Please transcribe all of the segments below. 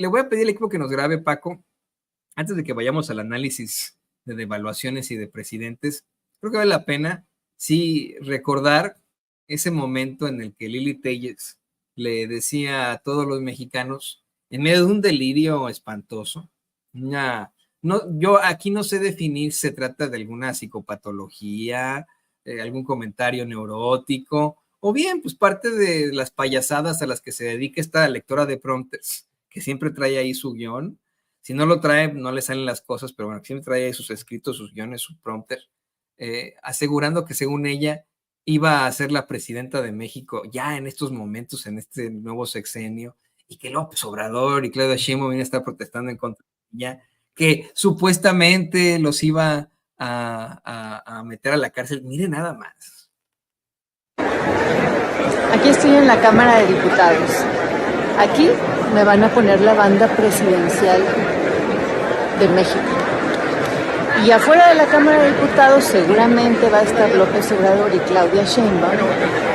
le voy a pedir al equipo que nos grabe, Paco, antes de que vayamos al análisis de devaluaciones y de presidentes. Creo que vale la pena, sí, recordar ese momento en el que Lili Telles le decía a todos los mexicanos, en medio de un delirio espantoso, yo aquí no sé definir si se trata de alguna psicopatología, algún comentario neurótico, o bien, pues parte de las payasadas a las que se dedica esta lectora de prompters, que siempre trae ahí su guión. Si no lo trae, no le salen las cosas, pero bueno, siempre trae ahí sus escritos, sus guiones, su prompter, asegurando que según ella iba a ser la presidenta de México ya en estos momentos, en este nuevo sexenio, y que López Obrador y Claudia Sheinbaum iban a estar protestando en contra de ella, que supuestamente los iba a meter a la cárcel. Mire nada más. Aquí estoy en la Cámara de Diputados. Aquí me van a poner la banda presidencial de México. Y afuera de la Cámara de Diputados seguramente va a estar López Obrador y Claudia Sheinbaum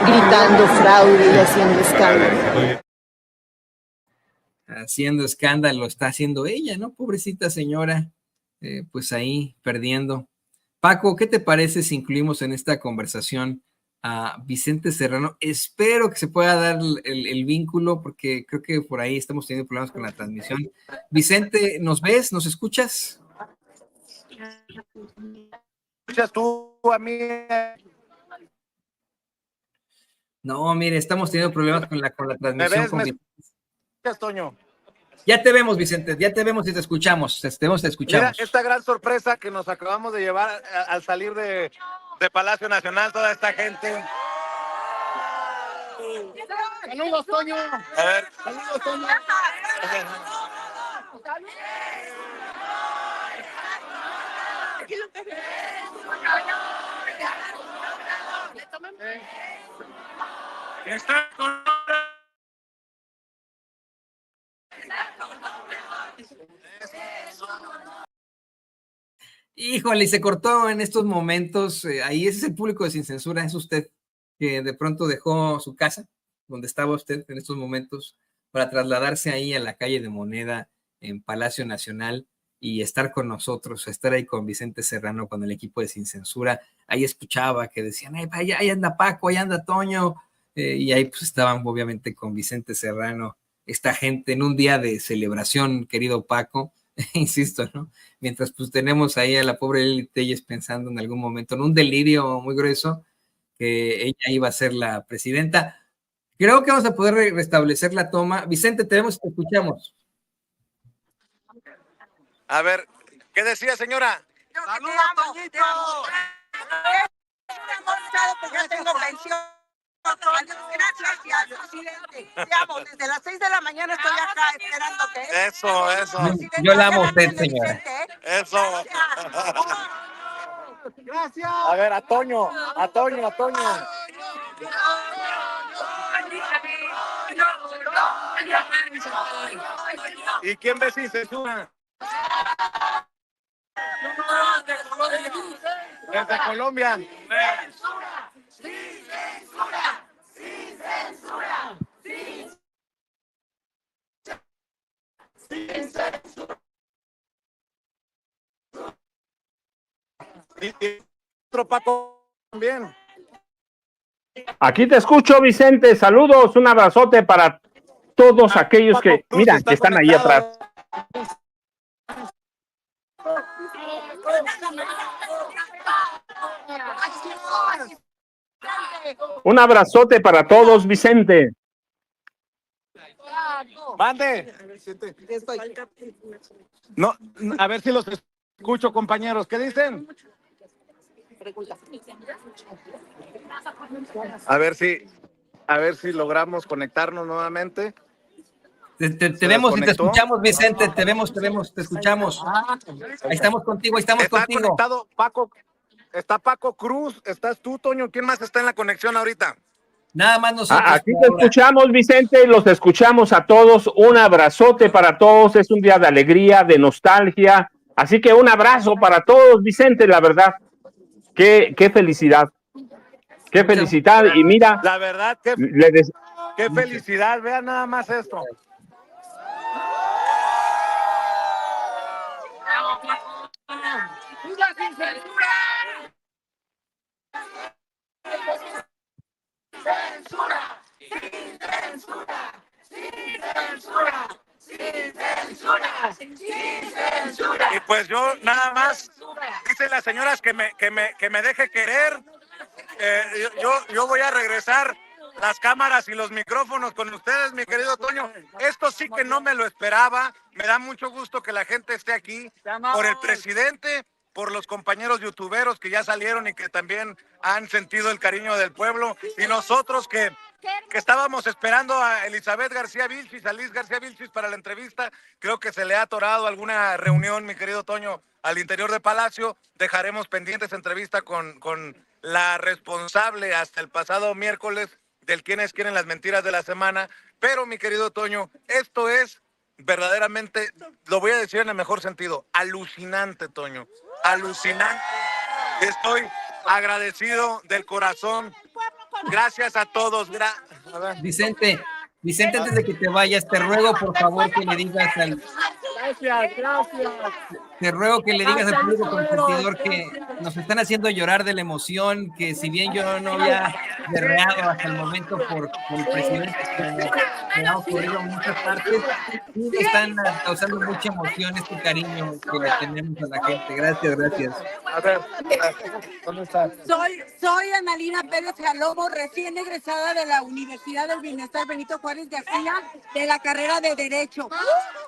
gritando fraude y haciendo escándalo. Haciendo escándalo está haciendo ella, ¿no? Pobrecita señora, pues ahí perdiendo. Paco, ¿qué te parece si incluimos en esta conversación a Vicente Serrano? Espero que se pueda dar el vínculo, porque creo que por ahí estamos teniendo problemas con la transmisión. Vicente, ¿nos ves? ¿Nos escuchas? ¿Escuchas tú a mí? No, mire, estamos teniendo problemas con la transmisión. ¿Me ves? ¿Me escuchas, Toño? Ya te vemos, Vicente, ya te vemos y te escuchamos. Te escuchamos. Mira, esta gran sorpresa que nos acabamos de llevar al salir de Palacio Nacional, toda esta gente. ¡Saludos, Toño! A ver. ¡Saludos, Toño! Está con... Híjole, se cortó en estos momentos. Ahí ese es el público de Sin Censura, es usted que de pronto dejó su casa, donde estaba usted en estos momentos, para trasladarse ahí a la calle de Moneda en Palacio Nacional y estar con nosotros, estar ahí con Vicente Serrano, con el equipo de Sin Censura. Ahí escuchaba que decían, ahí anda Paco, ahí anda Toño, y ahí pues estaban obviamente con Vicente Serrano, esta gente en un día de celebración, querido Paco. Insisto, ¿no? Mientras pues tenemos ahí a la pobre Lili Telles pensando en algún momento en un delirio muy grueso que ella iba a ser la presidenta. Creo que vamos a poder restablecer la toma. Vicente, te vemos y te escuchamos. A ver, ¿qué decía, señora? ¡Saludos, Toñito! Porque ya tengo pensión. Gracias, presidente. Te amo. Desde las 6 de la mañana estoy acá esperando que... Eso. Yo la amo a usted, señora. Eso. Gracias. A ver, a Toño. ¿Y quién ve Sin Censura? Desde Colombia. ¡Sin censura! ¡Sin censura! ¡Sin censura! Y otro Paco también. Aquí te escucho, Vicente. Saludos, un abrazote para todos aquellos que, mira, que están ahí atrás. Un abrazote para todos, Vicente. Mande. No, a ver si los escucho, compañeros. ¿Qué dicen? A ver si logramos conectarnos nuevamente. Te vemos y te escuchamos, Vicente. Te vemos, te escuchamos. Ahí estamos contigo, Está conectado Paco. Está Paco Cruz, estás tú, Toño. ¿Quién más está en la conexión ahorita? Nada más nosotros. Aquí te escuchamos, Vicente, los escuchamos a todos. Un abrazote para todos. Es un día de alegría, de nostalgia. Así que un abrazo para todos, Vicente, la verdad. Qué felicidad. Qué felicidad. Y mira, la verdad, qué felicidad. Vean nada más esto. Y pues yo nada más, dicen las señoras que me deje querer. Yo voy a regresar las cámaras y los micrófonos con ustedes, mi querido Toño. Esto sí que no me lo esperaba. Me da mucho gusto que la gente esté aquí por el presidente, por los compañeros youtuberos que ya salieron y que también han sentido el cariño del pueblo. Y nosotros que estábamos esperando a Elizabeth García Vilchis, a Liz García Vilchis para la entrevista. Creo que se le ha atorado alguna reunión, mi querido Toño, al interior de Palacio. Dejaremos pendiente esa entrevista con la responsable hasta el pasado miércoles del Quiénes Quieren las Mentiras de la Semana. Pero, mi querido Toño, esto es verdaderamente, lo voy a decir en el mejor sentido, alucinante, Toño. Alucinante. Estoy agradecido del corazón. Gracias a todos. Vicente, antes de que te vayas, te ruego por favor que le digas al... Gracias. Te ruego que le digas al público consentidor que nos están haciendo llorar de la emoción, que si bien yo no había berreado hasta el momento por el presidente, que ha ocurrido en muchas partes, sí están causando mucha emoción este cariño que le tenemos a la gente. Gracias. A ver, ¿dónde estás? Soy Analina Pérez Jalomo, recién egresada de la Universidad del Bienestar Benito Juárez García, de la carrera de Derecho.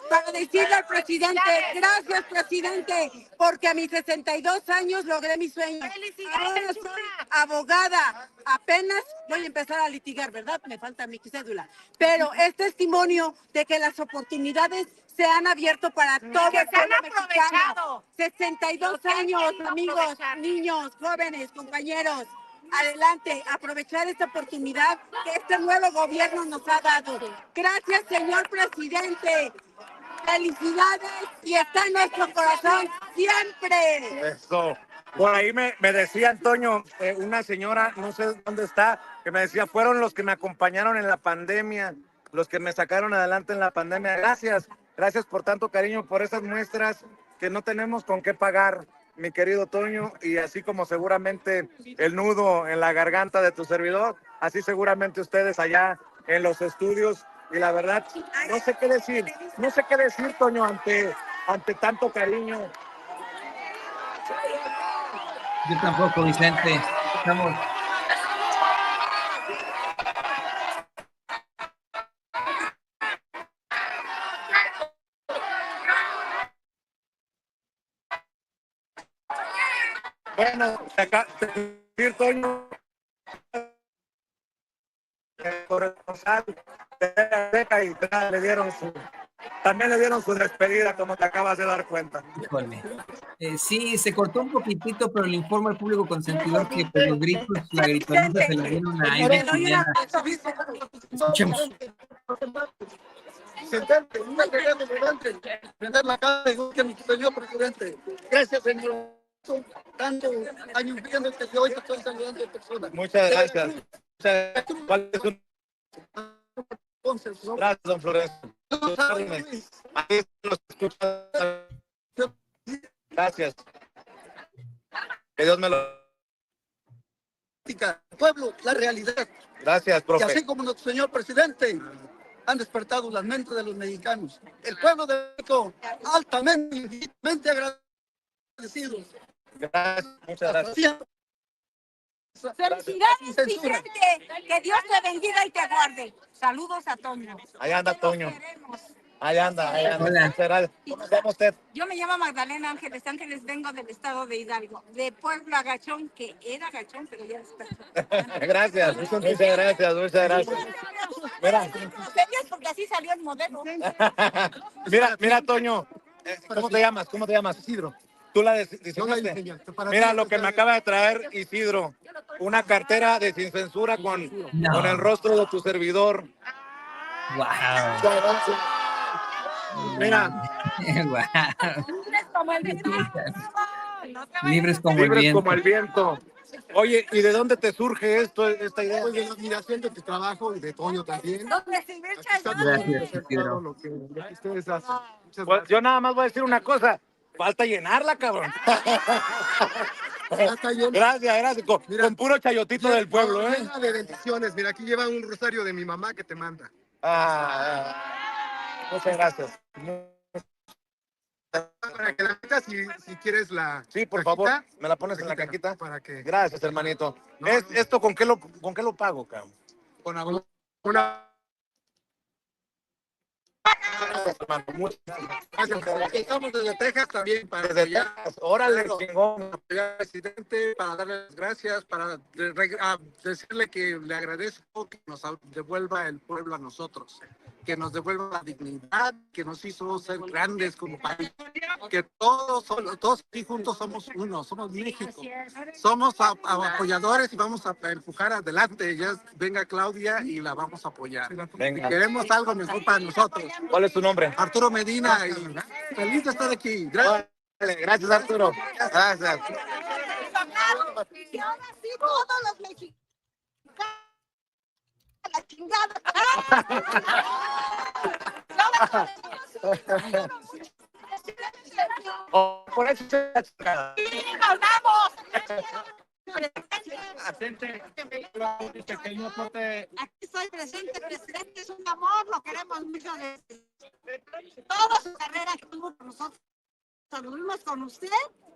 Para decirle al presidente, gracias presidente, porque a mis 62 años logré mi sueño. Ahora soy abogada, apenas voy a empezar a litigar, ¿verdad? Me falta mi cédula. Pero es testimonio de que las oportunidades se han abierto para todos. Que se han aprovechado. 62 años, amigos, niños, jóvenes, compañeros. Adelante, aprovechar esta oportunidad que este nuevo gobierno nos ha dado. Gracias, señor presidente. Felicidades y está en nuestro corazón siempre. Eso. Por ahí me decía Antonio, una señora, no sé dónde está, que me decía, fueron los que me acompañaron en la pandemia, los que me sacaron adelante en la pandemia. Gracias por tanto cariño, por esas muestras que no tenemos con qué pagar, mi querido Toño, y así como seguramente el nudo en la garganta de tu servidor, así seguramente ustedes allá en los estudios. Y la verdad, no sé qué decir, Toño, ante tanto cariño. Yo tampoco, Vicente. Estamos... Bueno, decir, Toño, corresponsal de Azteca y también le dieron su despedida, como te acabas de dar cuenta. Híjole. Sí, se cortó un poquitito, pero le informo al público consentidor que pues, los gritos, la gritoniza se la dieron a Aide Chilena. Escuchemos. Prender la cara igual que mi señor presidente. Gracias, señor. Tantos años viendo que hoy te estoy saludando de persona. Muchas gracias. ¿Cuál es su... Gracias, don Florencio. Ahí los escucha. Gracias. Que Dios me lo... Pueblo, la realidad. Gracias, Y profe. así como nuestro señor presidente han despertado las mentes de los mexicanos. El pueblo de México altamente, infinitamente agradecido. Gracias, muchas gracias. Felicidades, Vicente. Que Dios te bendiga y te guarde. Saludos a Toño. Ahí anda Toño. Ahí anda. Hola. Muchas gracias. ¿Cómo se llama usted? Yo me llamo Magdalena Ángeles. Vengo del estado de Hidalgo, de Pueblo Agachón, que era Agachón, pero ya despertó. Gracias, muchas gracias. Mira. Porque así salió el modelo. Mira, Toño. ¿Cómo te llamas? Isidro. Tú la diseñaste. Mira lo que me acaba de traer Isidro. Una cartera de sin censura con el rostro de tu servidor. Wow. Mira. Libres como el viento. Oye, ¿y de dónde te surge esta idea? Pues de la admiración de tu trabajo y de Toño también. Gracias, Isidro. Lo que ustedes hacen. Muchas Pues yo nada más voy a decir una cosa. Falta llenarla, cabrón. gracias. Gracias. Con puro chayotito del pueblo, ¿eh? Llena de bendiciones. Mira, aquí lleva un rosario de mi mamá que te manda. Muchas gracias. para que la metas si quieres la. Sí, por cajita. favor, me la pones en la caquita. Para que. Gracias, hermanito. No, ¿Esto con qué lo pago, cabrón? Con una. Gracias, hermano. Muchas gracias. Aquí estamos desde Texas también para Desde apoyar, Texas. Órale, claro, chingón. apoyar al presidente, para darle las gracias, para decirle que le agradezco que nos devuelva el pueblo a nosotros, que nos devuelva la dignidad, que nos hizo ser grandes como país, que todos aquí juntos somos uno, somos México, somos apoyadores y vamos a empujar adelante. Ya venga Claudia y la vamos a apoyar. Venga. Queremos algo mejor para nosotros. ¿Cuál es tu nombre? Arturo Medina, y feliz de estar aquí. Gracias. Gracias, Arturo. Gracias. Y ahora sí, todos los mexicanos. La chingada. Por eso ¡Sí, nos vamos! Aquí estoy presente, presidente, es un amor, lo queremos mucho. Toda su carrera que tuvo con nosotros. Anduvimos con usted,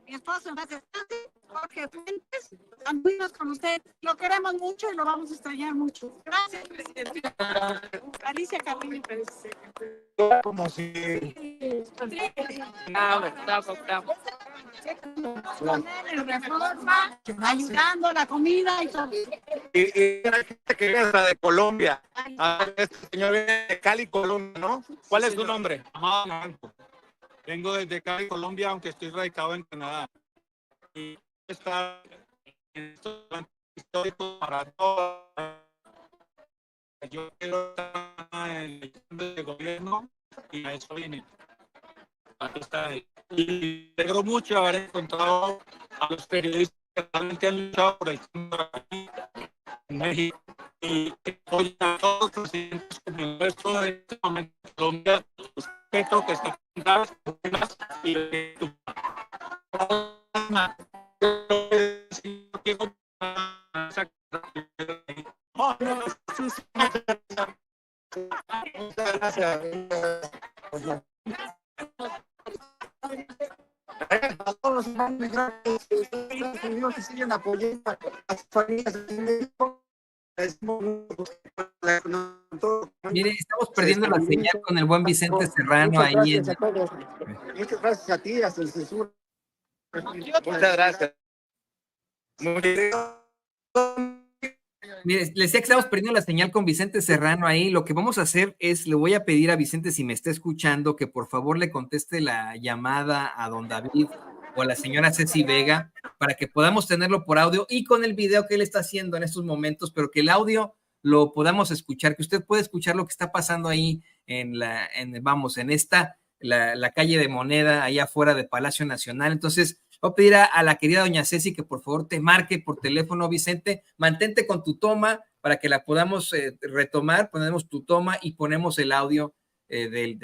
mi esposo en paz descanse, Jorge Fuentes, anduvimos con usted, lo queremos mucho y lo vamos a extrañar mucho. Gracias, presidente. Alicia Carrillo Pérez. como si... Con él en Reforma, ayudando la comida y todo. Y hay gente que viene de Colombia. Este señor viene de Cali, Colombia, ¿no? ¿Cuál es tu nombre? Amado Naranjo. Vengo desde Cali, Colombia, aunque estoy radicado en Canadá. Y está en estos momentos históricos para todos. Yo quiero estar en el gobierno y a eso vine. Aquí está. Y me alegro mucho haber encontrado a los periodistas que realmente han luchado por el cambio aquí en México y que apoyan a todos los presidentes como el nuestro en este momento en Colombia. Respeto que está y Muchas gracias. A todos los inmigrantes de Estados Unidos que siguen apoyando a las familias de México. Mire, estamos perdiendo la señal con el buen Vicente Serrano ahí en... Muchas gracias a ti, hasta el censura. Muchas gracias. Mire, les decía que estamos perdiendo la señal con Vicente Serrano ahí. Lo que vamos a hacer es, le voy a pedir a Vicente, si me está escuchando, que por favor le conteste la llamada a don David o a la señora Ceci Vega para que podamos tenerlo por audio y con el video que él está haciendo en estos momentos, pero que el audio lo podamos escuchar, que usted pueda escuchar lo que está pasando ahí en la calle de Moneda, ahí afuera de Palacio Nacional. Entonces, voy a pedir a la querida doña Ceci que por favor te marque por teléfono, Vicente, mantente con tu toma para que la podamos retomar, ponemos tu toma y ponemos el audio de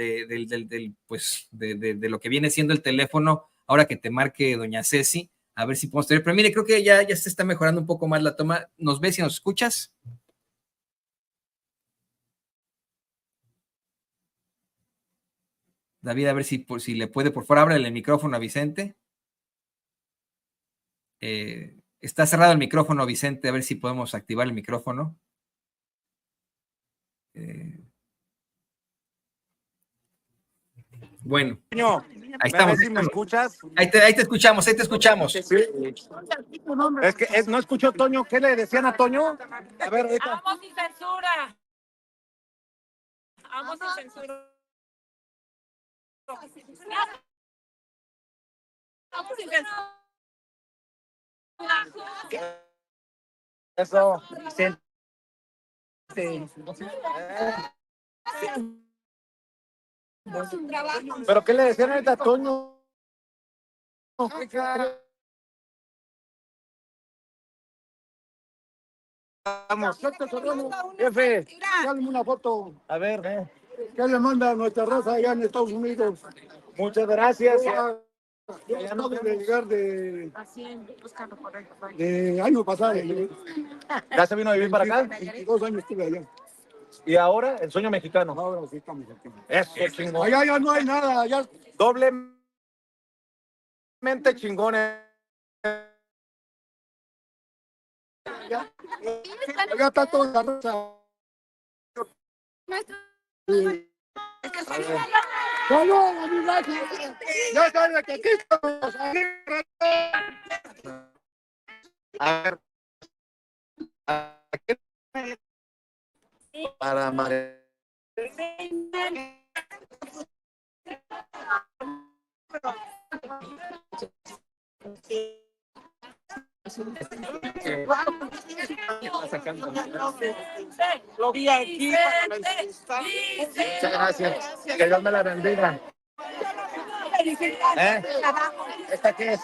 lo que viene siendo el teléfono, ahora que te marque doña Ceci, a ver si podemos tener, pero mire, creo que ya se está mejorando un poco más la toma. ¿Nos ves y nos escuchas? David, a ver si le puede, por favor, ábrele el micrófono a Vicente. Está cerrado el micrófono, Vicente, a ver si podemos activar el micrófono. Bueno, ahí estamos. ¿Me escuchas? Ahí te escuchamos, ahí te escuchamos. Sí. Es que no escuchó Toño. ¿Qué le decían a Toño? A ver, ahorita. Vamos sin censura. Vamos sin censura. Vamos sin censura. Eso. ¿Pero qué le decían ahorita a Toño? Vamos. Jefe, dale una foto. A ver, ¿Qué le manda a nuestra raza allá en Estados Unidos? muchas gracias. Yo acabo de llegar de año pasado. ¿Ya se vino a vivir para acá? 22 años estuve allá. ¿Y ahora el sueño mexicano? Ahora sí estamos aquí. Eso, chingón. Allá ya no hay nada, allá Doble Mente chingones. Ya está toda la raza. ¡Vamos, amigas! ¡Ya saben que aquí estamos! A ver. Para María. Lo vi aquí para la entrevista. Muchas gracias. Que Dios me la bendiga. ¿Esta qué es?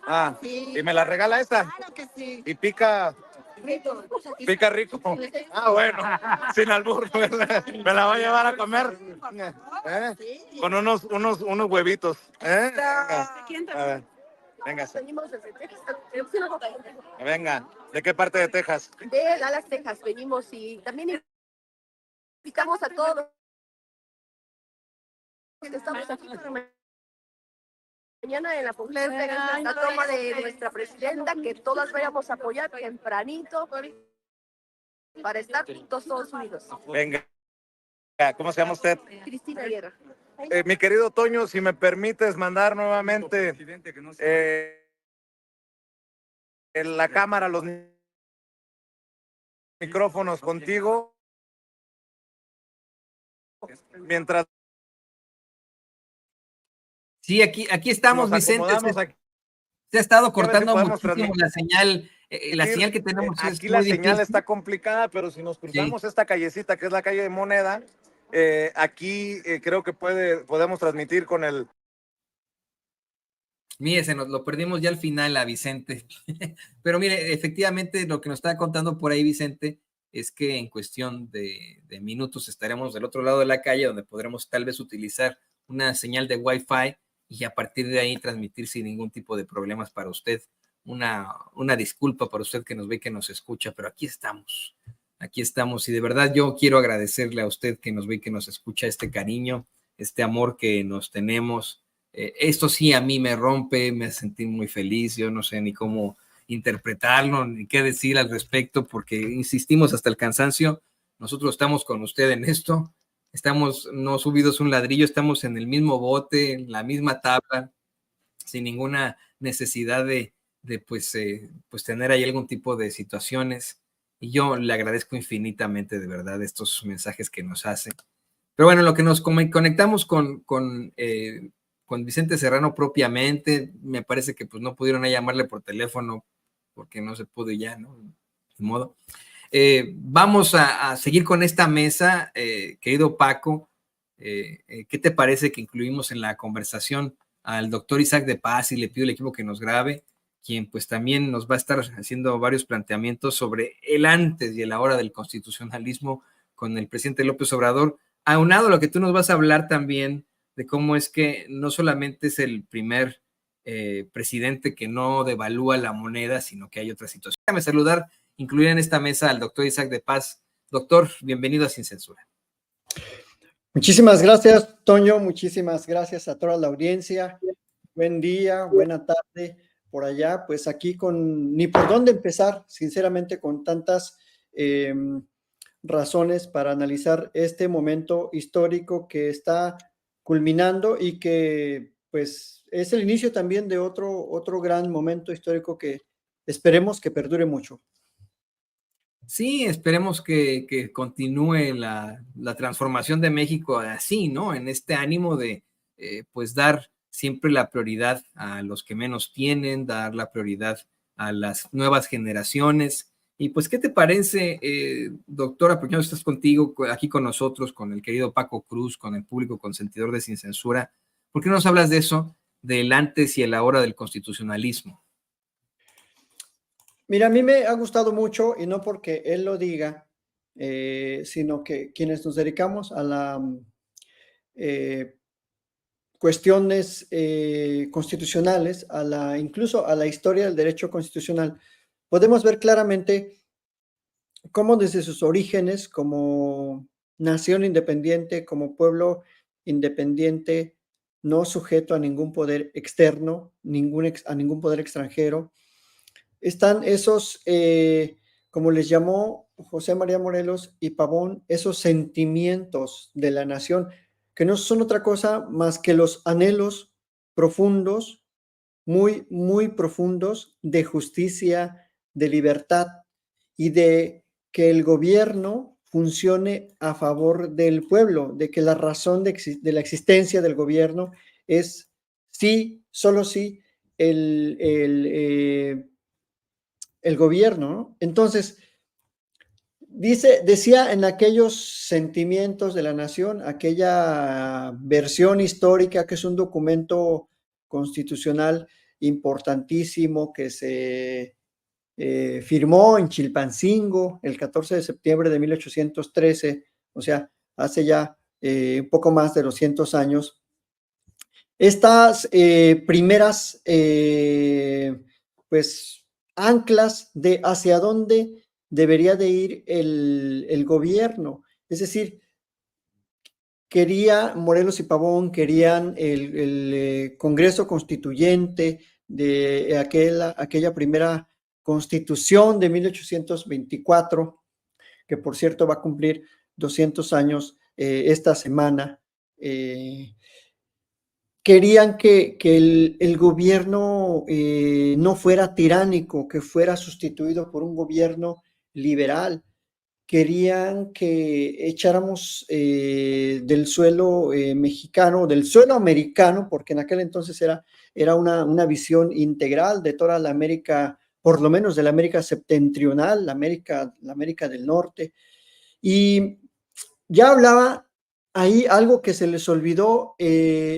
Ah, ¿y me la regala esta? Claro que sí. Y pica rico. Ah, bueno, sin albur, ¿verdad? Me la voy a llevar a comer. Con unos huevitos. Venga. A ver. Venga. Venga. ¿De qué parte de Texas? De Dallas, Texas, venimos y también invitamos a todos los que estamos aquí mañana en la toma de nuestra presidenta, que todas vayamos a apoyar tempranito para estar juntos todos unidos. Venga. ¿Cómo se llama usted? Cristina Guerra. Mi querido Toño, si me permites mandar nuevamente en la cámara los micrófonos contigo. Mientras Sí, aquí estamos, nos Vicente. acomodamos aquí. Se ha estado A ver si cortando podemos muchísimo la señal. La señal que tenemos es aquí la muy señal difícil. está complicada, pero si nos cruzamos esta callecita, que es la calle de Moneda, aquí creo que podemos transmitir con el... Mire, se nos lo perdimos ya al final a Vicente. Pero mire, efectivamente lo que nos está contando por ahí Vicente es que en cuestión de minutos estaremos del otro lado de la calle, donde podremos tal vez utilizar una señal de Wi-Fi y a partir de ahí transmitir sin ningún tipo de problemas para usted. Una disculpa para usted que nos ve y que nos escucha, pero aquí estamos y de verdad yo quiero agradecerle a usted que nos ve y que nos escucha este cariño, este amor que nos tenemos. Esto sí a mí me rompe, me sentí muy feliz, yo no sé ni cómo interpretarlo, ni qué decir al respecto, porque insistimos hasta el cansancio, nosotros estamos con usted en esto, estamos no subidos un ladrillo, estamos en el mismo bote, en la misma tabla, sin ninguna necesidad de pues tener ahí algún tipo de situaciones, y yo le agradezco infinitamente de verdad estos mensajes que nos hace. Pero bueno, lo que nos conectamos con Vicente Serrano propiamente, me parece que pues no pudieron llamarle por teléfono porque no se pudo ya, ¿no? De modo. Vamos a seguir con esta mesa, querido Paco. ¿Qué te parece que incluimos en la conversación al doctor Isaac de Paz y le pido al equipo que nos grabe, quien pues también nos va a estar haciendo varios planteamientos sobre el antes y el ahora del constitucionalismo con el presidente López Obrador, aunado a lo que tú nos vas a hablar también de cómo es que no solamente es el primer presidente que no devalúa la moneda, sino que hay otra situación. Déjame saludar, incluir en esta mesa al doctor Isaac de Paz. Doctor, bienvenido a Sin Censura. Muchísimas gracias, Toño. Muchísimas gracias a toda la audiencia. Buen día, buena tarde por allá. Pues aquí ni por dónde empezar, sinceramente, con tantas razones para analizar este momento histórico que está culminando y que pues es el inicio también de otro gran momento histórico que esperemos que perdure mucho. Sí, esperemos que continúe la transformación de México así, ¿no? En este ánimo de pues dar siempre la prioridad a los que menos tienen, dar la prioridad a las nuevas generaciones. Y pues, ¿qué te parece, doctora? Porque no estás contigo, aquí con nosotros, con el querido Paco Cruz, con el público consentidor de Sin Censura. ¿Por qué no nos hablas de eso, del antes y el ahora del constitucionalismo? Mira, a mí me ha gustado mucho, y no porque él lo diga, sino que quienes nos dedicamos a la cuestiones constitucionales, incluso a la historia del derecho constitucional, podemos ver claramente cómo desde sus orígenes como nación independiente, como pueblo independiente, no sujeto a ningún poder externo, a ningún poder extranjero. Están esos, como les llamó José María Morelos y Pavón, esos sentimientos de la nación, que no son otra cosa más que los anhelos profundos, muy, muy profundos, de justicia, de libertad y de que el gobierno funcione a favor del pueblo, de que la razón de la existencia del gobierno es sí, solo sí, el gobierno, ¿no? Entonces, decía en aquellos sentimientos de la nación, aquella versión histórica que es un documento constitucional importantísimo que se firmó en Chilpancingo el 14 de septiembre de 1813, o sea, hace ya un poco más de 200 años. Estas primeras, pues, anclas de hacia dónde debería de ir el gobierno. Es decir, Morelos y Pavón querían el Congreso Constituyente de aquella primera Constitución de 1824, que por cierto va a cumplir 200 años esta semana. Querían que el gobierno no fuera tiránico, que fuera sustituido por un gobierno liberal. Querían que echáramos del suelo mexicano, del suelo americano, porque en aquel entonces era una visión integral de toda la América, por lo menos de la América septentrional, la América del Norte. Y ya hablaba ahí algo que se les olvidó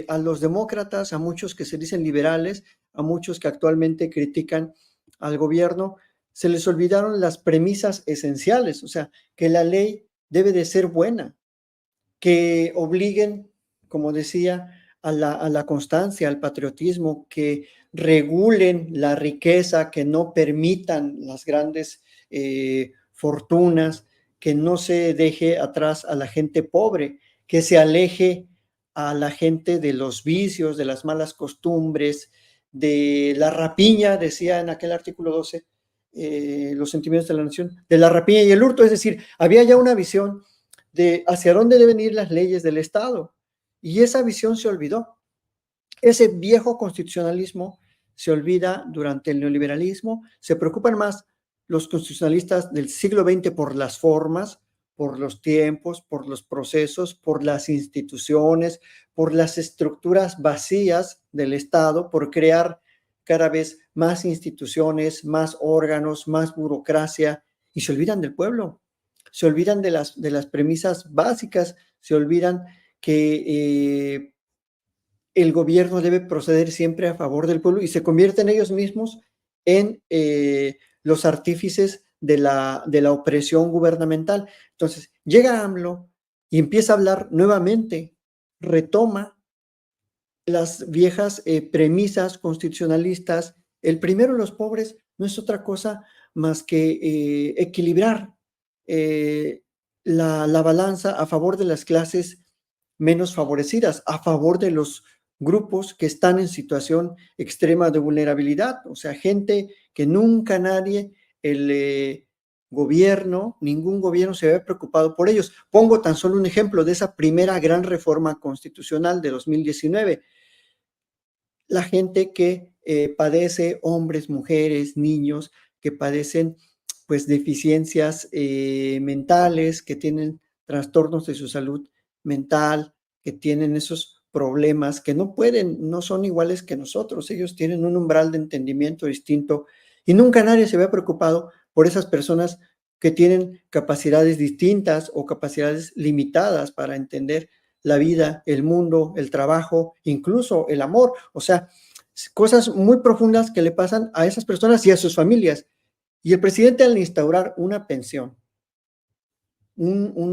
a los demócratas, a muchos que se dicen liberales, a muchos que actualmente critican al gobierno, se les olvidaron las premisas esenciales, o sea, que la ley debe de ser buena, que obliguen, como decía, a la constancia, al patriotismo, que regulen la riqueza, que no permitan las grandes fortunas, que no se deje atrás a la gente pobre, que se aleje a la gente de los vicios, de las malas costumbres, de la rapiña, decía en aquel artículo 12, los sentimientos de la nación, de la rapiña y el hurto. Es decir, había ya una visión de hacia dónde deben ir las leyes del Estado, y esa visión se olvidó. Ese viejo constitucionalismo se olvida durante el neoliberalismo. Se preocupan más los constitucionalistas del siglo XX por las formas, por los tiempos, por los procesos, por las instituciones, por las estructuras vacías del Estado, por crear cada vez más instituciones, más órganos, más burocracia, y se olvidan del pueblo, se olvidan de las premisas básicas, se olvidan que el gobierno debe proceder siempre a favor del pueblo, y se convierten ellos mismos en los artífices de la opresión gubernamental. Entonces, llega AMLO y empieza a hablar nuevamente, retoma las viejas premisas constitucionalistas. El primero de los pobres no es otra cosa más que equilibrar la balanza a favor de las clases menos favorecidas, a favor de los grupos que están en situación extrema de vulnerabilidad, o sea, gente que nunca nadie, ningún gobierno se había preocupado por ellos. Pongo tan solo un ejemplo de esa primera gran reforma constitucional de 2019. La gente que padece, hombres, mujeres, niños, que padecen pues deficiencias mentales, que tienen trastornos de su salud mental, que tienen esos problemas, que no son iguales que nosotros. Ellos tienen un umbral de entendimiento distinto, y nunca nadie se había preocupado por esas personas que tienen capacidades distintas o capacidades limitadas para entender la vida, el mundo, el trabajo, incluso el amor. O sea, cosas muy profundas que le pasan a esas personas y a sus familias. Y el presidente, al instaurar una pensión, un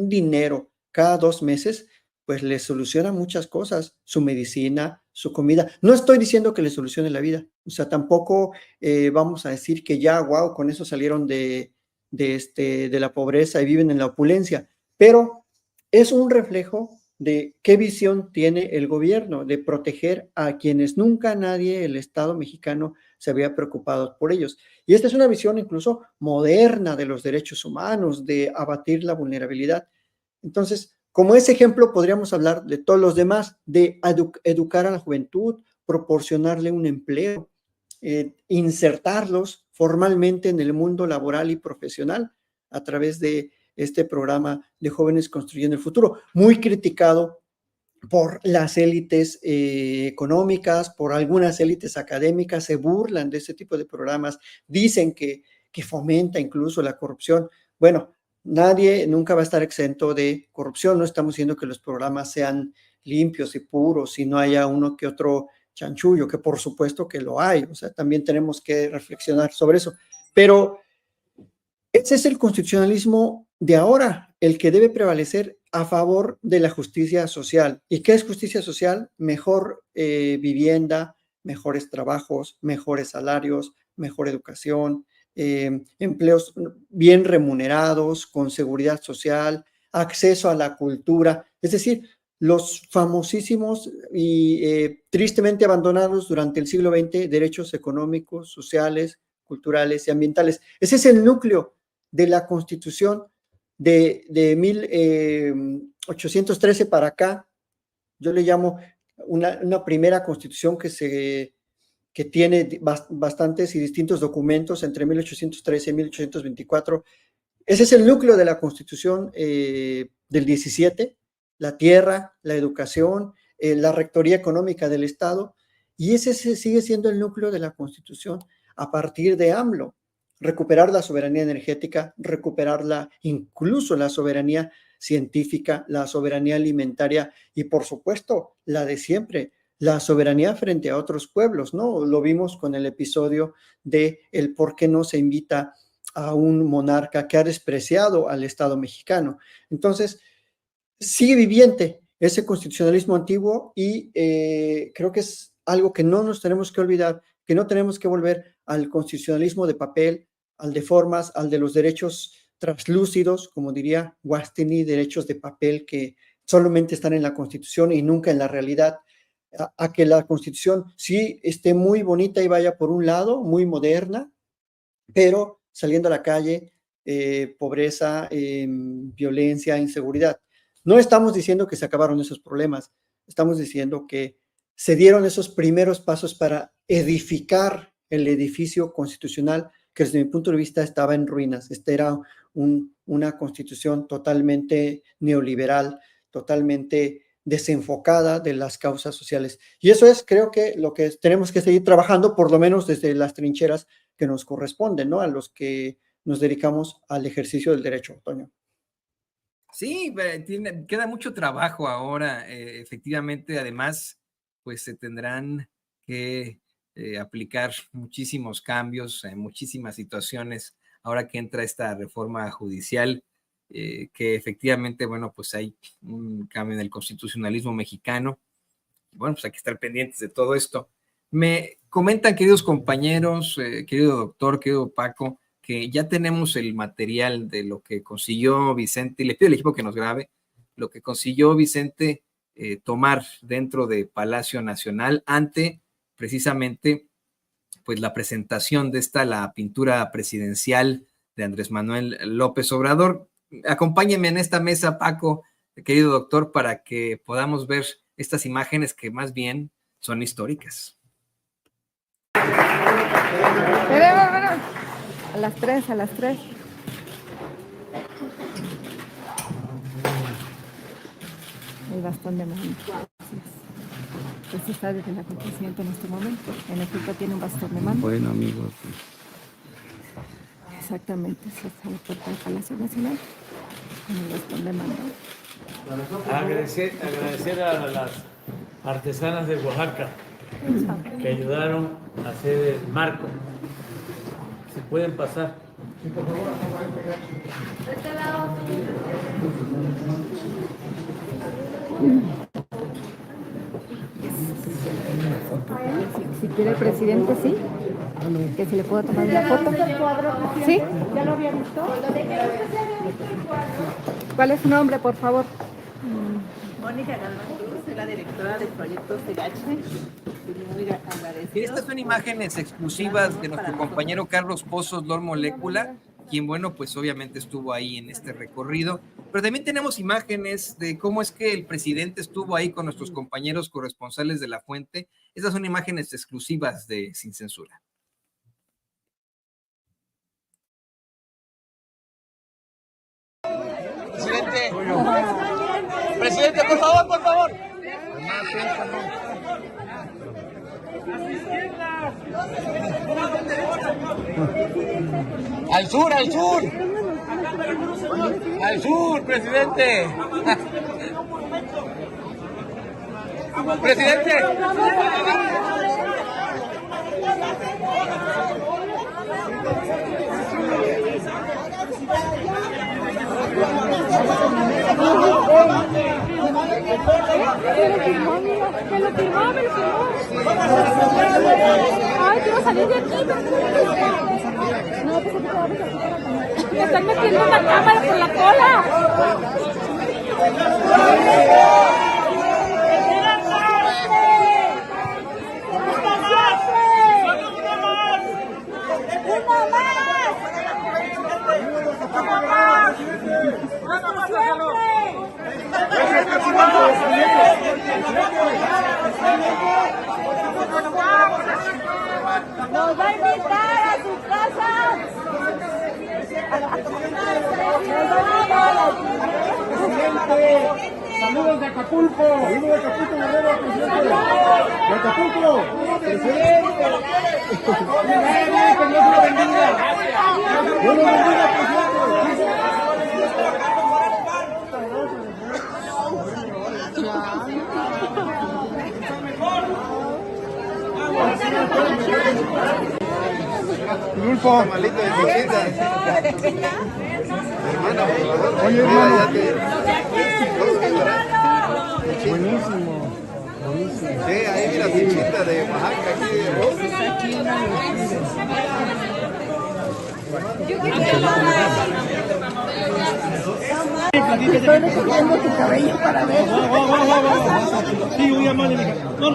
dinero cada 2 meses, pues le soluciona muchas cosas, su medicina, su comida. No estoy diciendo que le solucione la vida, o sea, tampoco vamos a decir que ya, wow, con eso salieron de de la pobreza y viven en la opulencia, pero es un reflejo de qué visión tiene el gobierno de proteger a quienes nunca nadie, el Estado mexicano, se había preocupado por ellos. Y esta es una visión incluso moderna de los derechos humanos, de abatir la vulnerabilidad. Entonces, como ese ejemplo podríamos hablar de todos los demás, de educar a la juventud, proporcionarle un empleo, insertarlos formalmente en el mundo laboral y profesional a través de este programa de Jóvenes Construyendo el Futuro, muy criticado por las élites económicas, por algunas élites académicas, se burlan de este tipo de programas, dicen que fomenta incluso la corrupción. Bueno, nadie nunca va a estar exento de corrupción, no estamos diciendo que los programas sean limpios y puros y no haya uno que otro chanchullo, que por supuesto que lo hay, o sea, también tenemos que reflexionar sobre eso, pero ese es el constitucionalismo de ahora, el que debe prevalecer a favor de la justicia social. ¿Y qué es justicia social? Mejor vivienda, mejores trabajos, mejores salarios, mejor educación, empleos bien remunerados, con seguridad social, acceso a la cultura, es decir, los famosísimos y tristemente abandonados durante el siglo XX derechos económicos, sociales, culturales y ambientales. Ese es el núcleo de la Constitución de 1813 para acá. Yo le llamo una primera Constitución que tiene bastantes y distintos documentos entre 1813 y 1824. Ese es el núcleo de la Constitución del 17, la tierra, la educación, la rectoría económica del Estado, y ese sigue siendo el núcleo de la Constitución a partir de AMLO. Recuperar la soberanía energética, recuperar incluso la soberanía científica, la soberanía alimentaria y, por supuesto, la de siempre, la soberanía frente a otros pueblos, ¿no? Lo vimos con el episodio de el por qué no se invita a un monarca que ha despreciado al Estado mexicano. Entonces, sigue viviente ese constitucionalismo antiguo y creo que es algo que no nos tenemos que olvidar, que no tenemos que volver al constitucionalismo de papel, al de formas, al de los derechos translúcidos, como diría Guastini, derechos de papel que solamente están en la Constitución y nunca en la realidad, a que la Constitución sí esté muy bonita y vaya por un lado, muy moderna, pero saliendo a la calle, pobreza, violencia, inseguridad. No estamos diciendo que se acabaron esos problemas, estamos diciendo que se dieron esos primeros pasos para edificar el edificio constitucional que desde mi punto de vista estaba en ruinas. Esta era una constitución totalmente neoliberal, totalmente desenfocada de las causas sociales. Y eso es, creo que lo que tenemos que seguir trabajando, por lo menos desde las trincheras que nos corresponden, ¿no? A los que nos dedicamos al ejercicio del derecho, Toño. Sí, queda mucho trabajo ahora. Efectivamente, además, pues se tendrán que aplicar muchísimos cambios en muchísimas situaciones ahora que entra esta reforma judicial, que efectivamente, bueno, pues hay un cambio en el constitucionalismo mexicano. Bueno, pues hay que estar pendientes de todo esto. Me comentan, queridos compañeros, querido doctor, querido Paco, que ya tenemos el material de lo que consiguió Vicente, y le pido al equipo que nos grabe, lo que consiguió Vicente tomar dentro de Palacio Nacional ante precisamente pues la presentación de la pintura presidencial de Andrés Manuel López Obrador. Acompáñenme en esta mesa, Paco, querido doctor, para que podamos ver estas imágenes que más bien son históricas. A las 3. El bastón de mando. Este está desde la presidenta en este momento. En Egipto tiene un bastón de mando. Bueno, amigos. Exactamente, esa es la puerta del Palacio Nacional. Con el bastón de mando. Agradecer a las artesanas de Oaxaca que ayudaron a hacer el marco. Si pueden pasar. Sí, por favor, de este lado. Si quiere el presidente, sí. que si le puedo tomar una foto. ¿Sí? ¿Ya lo había visto? ¿Cuál es su nombre, por favor? Mónica Galván Cruz, soy la directora del proyecto Segache. Muy agradecida. Estas son imágenes exclusivas de nuestro compañero Carlos Pozos Lord Molécula, quien, bueno, pues obviamente estuvo ahí en este recorrido, pero también tenemos imágenes de cómo es que el presidente estuvo ahí con nuestros compañeros corresponsales de La Fuente. Estas son imágenes exclusivas de Sin Censura. Presidente, por favor, por favor. Al sur, al sur. Al sur, presidente. Presidente. Ay, quiero salir de aquí. No, pues me están metiendo una cámara por la cola. Nos va a invitar a su casa. Saludos de Acapulco. Saludos de Acapulco, Guerrero, presidente. De Acapulco, presidente. Que Dios lo bendiga. Dios lo bendiga, presidente. Lulfo. Malito de chichita. Oye, hermano. Buenísimo. Buenísimo. Sí, ahí vi la chichita de Oaxaca. Estoy recogiendo tu cabello para ver. Sí, voy a llamarle. No.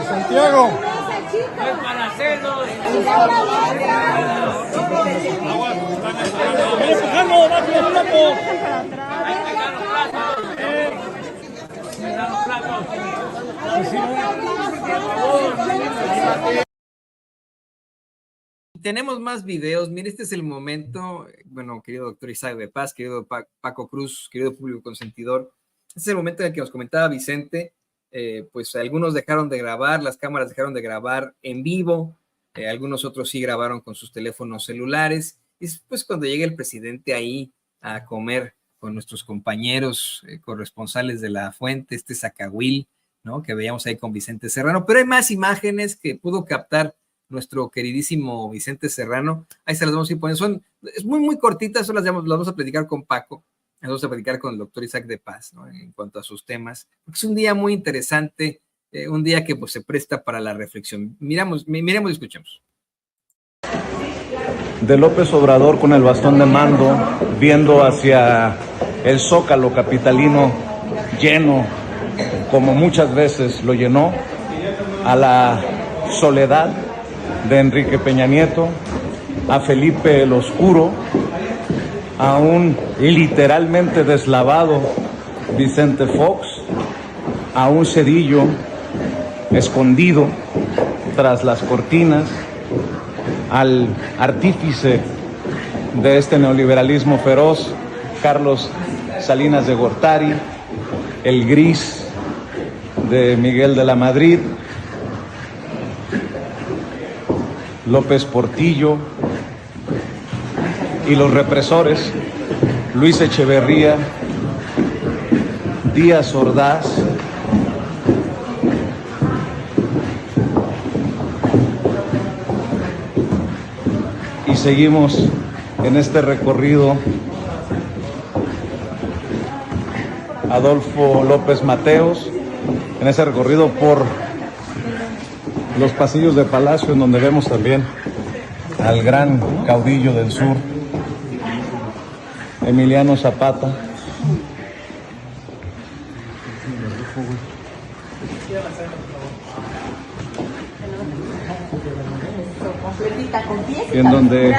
Santiago. Para hacerlo. Tenemos más videos. Mire, este es el momento. Bueno, querido doctor Isaac de Paz, querido Paco Cruz, querido público consentidor, este es el momento en el que nos comentaba Vicente. Pues algunos dejaron de grabar, las cámaras dejaron de grabar en vivo, algunos otros sí grabaron con sus teléfonos celulares, y después cuando llega el presidente ahí a comer con nuestros compañeros corresponsales de La Fuente, este Zacahuil, ¿no? Que veíamos ahí con Vicente Serrano, pero hay más imágenes que pudo captar nuestro queridísimo Vicente Serrano. Ahí se las vamos a ir poniendo, es muy cortitas, las vamos a platicar con Paco. Vamos a platicar con el doctor Isaac de Paz, ¿no? En cuanto a sus temas. Es un día muy interesante, un día que pues, se presta para la reflexión. Miremos y escuchemos. De López Obrador con el bastón de mando, viendo hacia el Zócalo capitalino lleno, como muchas veces lo llenó, a la soledad de Enrique Peña Nieto, a Felipe el Oscuro, a un literalmente deslavado Vicente Fox, a un Cedillo escondido tras las cortinas, al artífice de este neoliberalismo feroz, Carlos Salinas de Gortari, el gris de Miguel de la Madrid, López Portillo, y los represores, Luis Echeverría, Díaz Ordaz, y seguimos en este recorrido Adolfo López Mateos, en ese recorrido por los pasillos de Palacio, en donde vemos también al gran caudillo del sur, Emiliano Zapata. Y en donde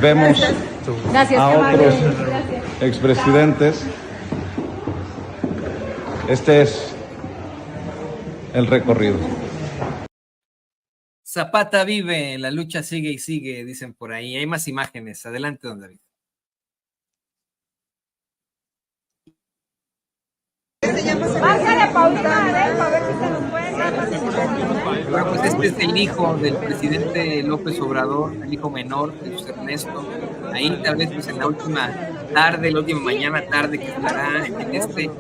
vemos a otros expresidentes. Este es el recorrido. Zapata vive, la lucha sigue y sigue, dicen por ahí. Hay más imágenes. Adelante, don David. Bájale pautar, para ver si se nos puede dar más. Bueno, pues este es el hijo del presidente López Obrador, el hijo menor, Jesús Ernesto. Ahí tal vez pues en la última tarde, la última mañana tarde que estará en este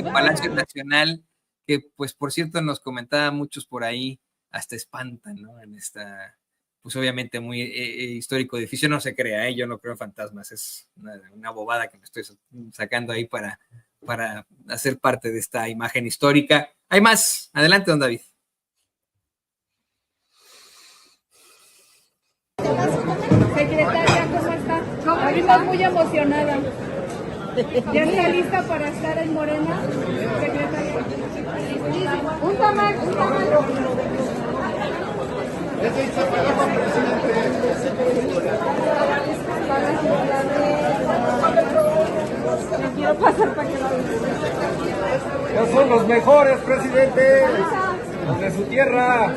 Palacio Nacional, que pues por cierto nos comentaban muchos por ahí, hasta espantan, ¿no? En esta, pues obviamente muy histórico edificio, no se crea, yo no creo en fantasmas, es una bobada que me estoy sacando ahí para hacer parte de esta imagen histórica. Hay más, adelante, don David. Secretaria, ¿cómo está? Ahorita muy emocionada. ¿Ya está lista para estar en Morena? Secretaria. Un tamal, un tamal. Me quiero pasar para que lo vean. Ya son los mejores, presidente, de su tierra.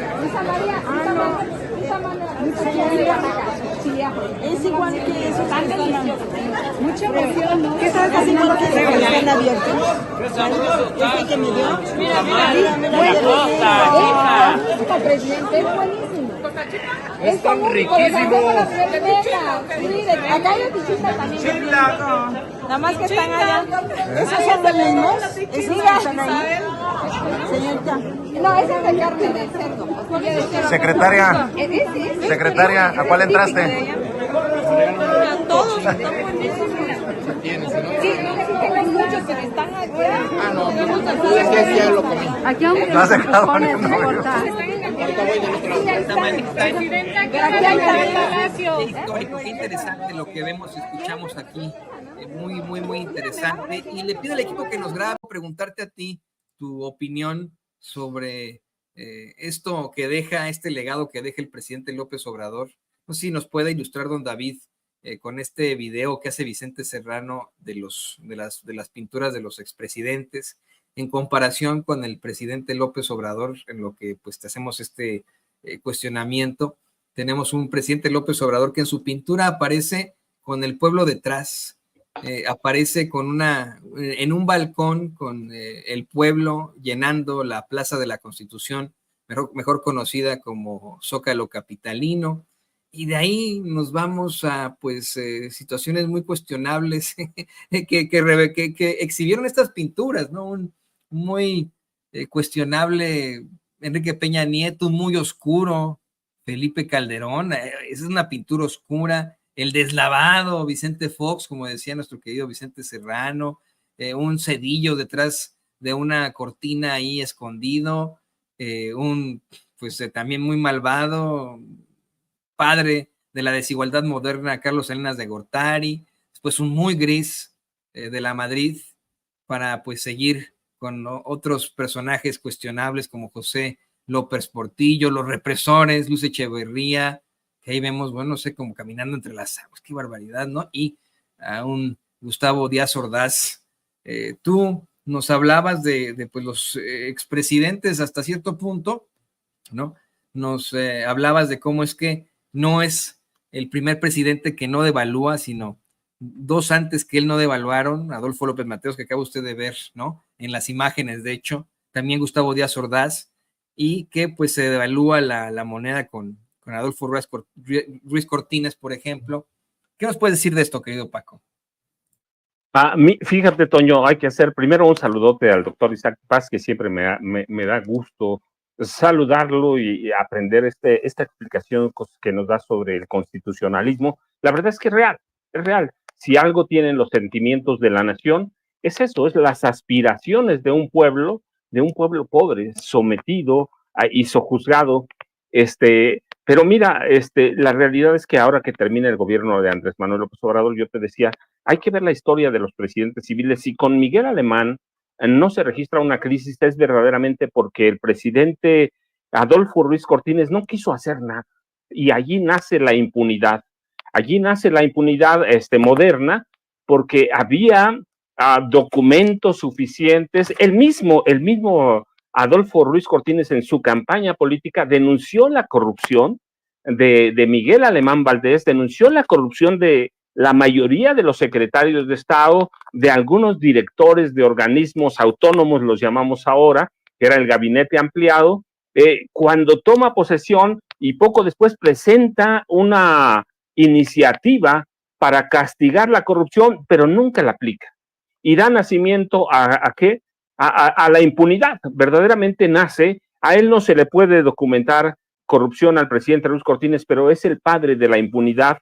Es igual que eso, tan delicioso. Mucha emoción, ¿no? ¿Qué estás haciendo que están abiertos? ¿Este que me dio? Mira, presidente, es buenísimo. Es tan riquísimo. Acá hay de chichita también. Nada más que están allá. ¿Esos son los mismos? ¿Esos están ahí? Señorita. No, ese es de carne de cerdo. Secretaria, secretaria, ¿a cuál entraste? A todos, están buenísimos. Sí, tengo muchos, pero están aquí. Ah, no, ya lo comí. Aquí aún no has dejado no importa. Qué interesante lo que vemos y escuchamos aquí. Muy, muy, muy interesante. Y le pido al equipo que nos grabe preguntarte a ti tu opinión sobre esto que deja, este legado que deja el presidente López Obrador. No sé si nos puede ilustrar don David con este video que hace Vicente Serrano de las pinturas de los expresidentes en comparación con el presidente López Obrador, en lo que pues te hacemos este cuestionamiento. Tenemos un presidente López Obrador que en su pintura aparece con el pueblo detrás, aparece en un balcón con el pueblo llenando la Plaza de la Constitución, mejor conocida como Zócalo capitalino, y de ahí nos vamos a pues situaciones muy cuestionables que exhibieron estas pinturas, ¿no? Un muy cuestionable Enrique Peña Nieto, muy oscuro Felipe Calderón, esa es una pintura oscura. El deslavado, Vicente Fox, como decía nuestro querido Vicente Serrano, un cedillo detrás de una cortina ahí escondido, también muy malvado, padre de la desigualdad moderna, Carlos Salinas de Gortari, después un muy gris de la Madrid, para pues seguir con otros personajes cuestionables como José López Portillo, los represores, Luz Echeverría, que ahí vemos, bueno, no sé, como caminando entre las aguas, qué barbaridad, ¿no? Y a un Gustavo Díaz Ordaz. Tú nos hablabas de pues, los expresidentes hasta cierto punto, ¿no? Nos hablabas de cómo es que no es el primer presidente que no devalúa, sino dos antes que él no devaluaron, Adolfo López Mateos, que acaba usted de ver, ¿no? En las imágenes, de hecho, también Gustavo Díaz Ordaz, y que pues se devalúa la moneda con Adolfo Ruiz Cortines, por ejemplo. ¿Qué nos puedes decir de esto, querido Paco? Fíjate, Toño, hay que hacer primero un saludote al doctor Isaac Paz, que siempre me da gusto saludarlo y aprender esta explicación que nos da sobre el constitucionalismo. La verdad es que es real. Si algo tienen los sentimientos de la nación es eso, es las aspiraciones de un pueblo pobre, sometido y sojuzgado. Pero mira, la realidad es que ahora que termina el gobierno de Andrés Manuel López Obrador, yo te decía, hay que ver la historia de los presidentes civiles. Si con Miguel Alemán no se registra una crisis, es verdaderamente porque el presidente Adolfo Ruiz Cortines no quiso hacer nada. Y allí nace la impunidad. Allí nace la impunidad moderna, porque había documentos suficientes. El mismo Adolfo Ruiz Cortines en su campaña política denunció la corrupción de Miguel Alemán Valdés, denunció la corrupción de la mayoría de los secretarios de Estado, de algunos directores de organismos autónomos, los llamamos ahora, que era el gabinete ampliado. Cuando toma posesión y poco después presenta una iniciativa para castigar la corrupción, pero nunca la aplica. Y da nacimiento ¿a qué? A la impunidad. Verdaderamente nace, a él no se le puede documentar corrupción al presidente Ruiz Cortines, pero es el padre de la impunidad,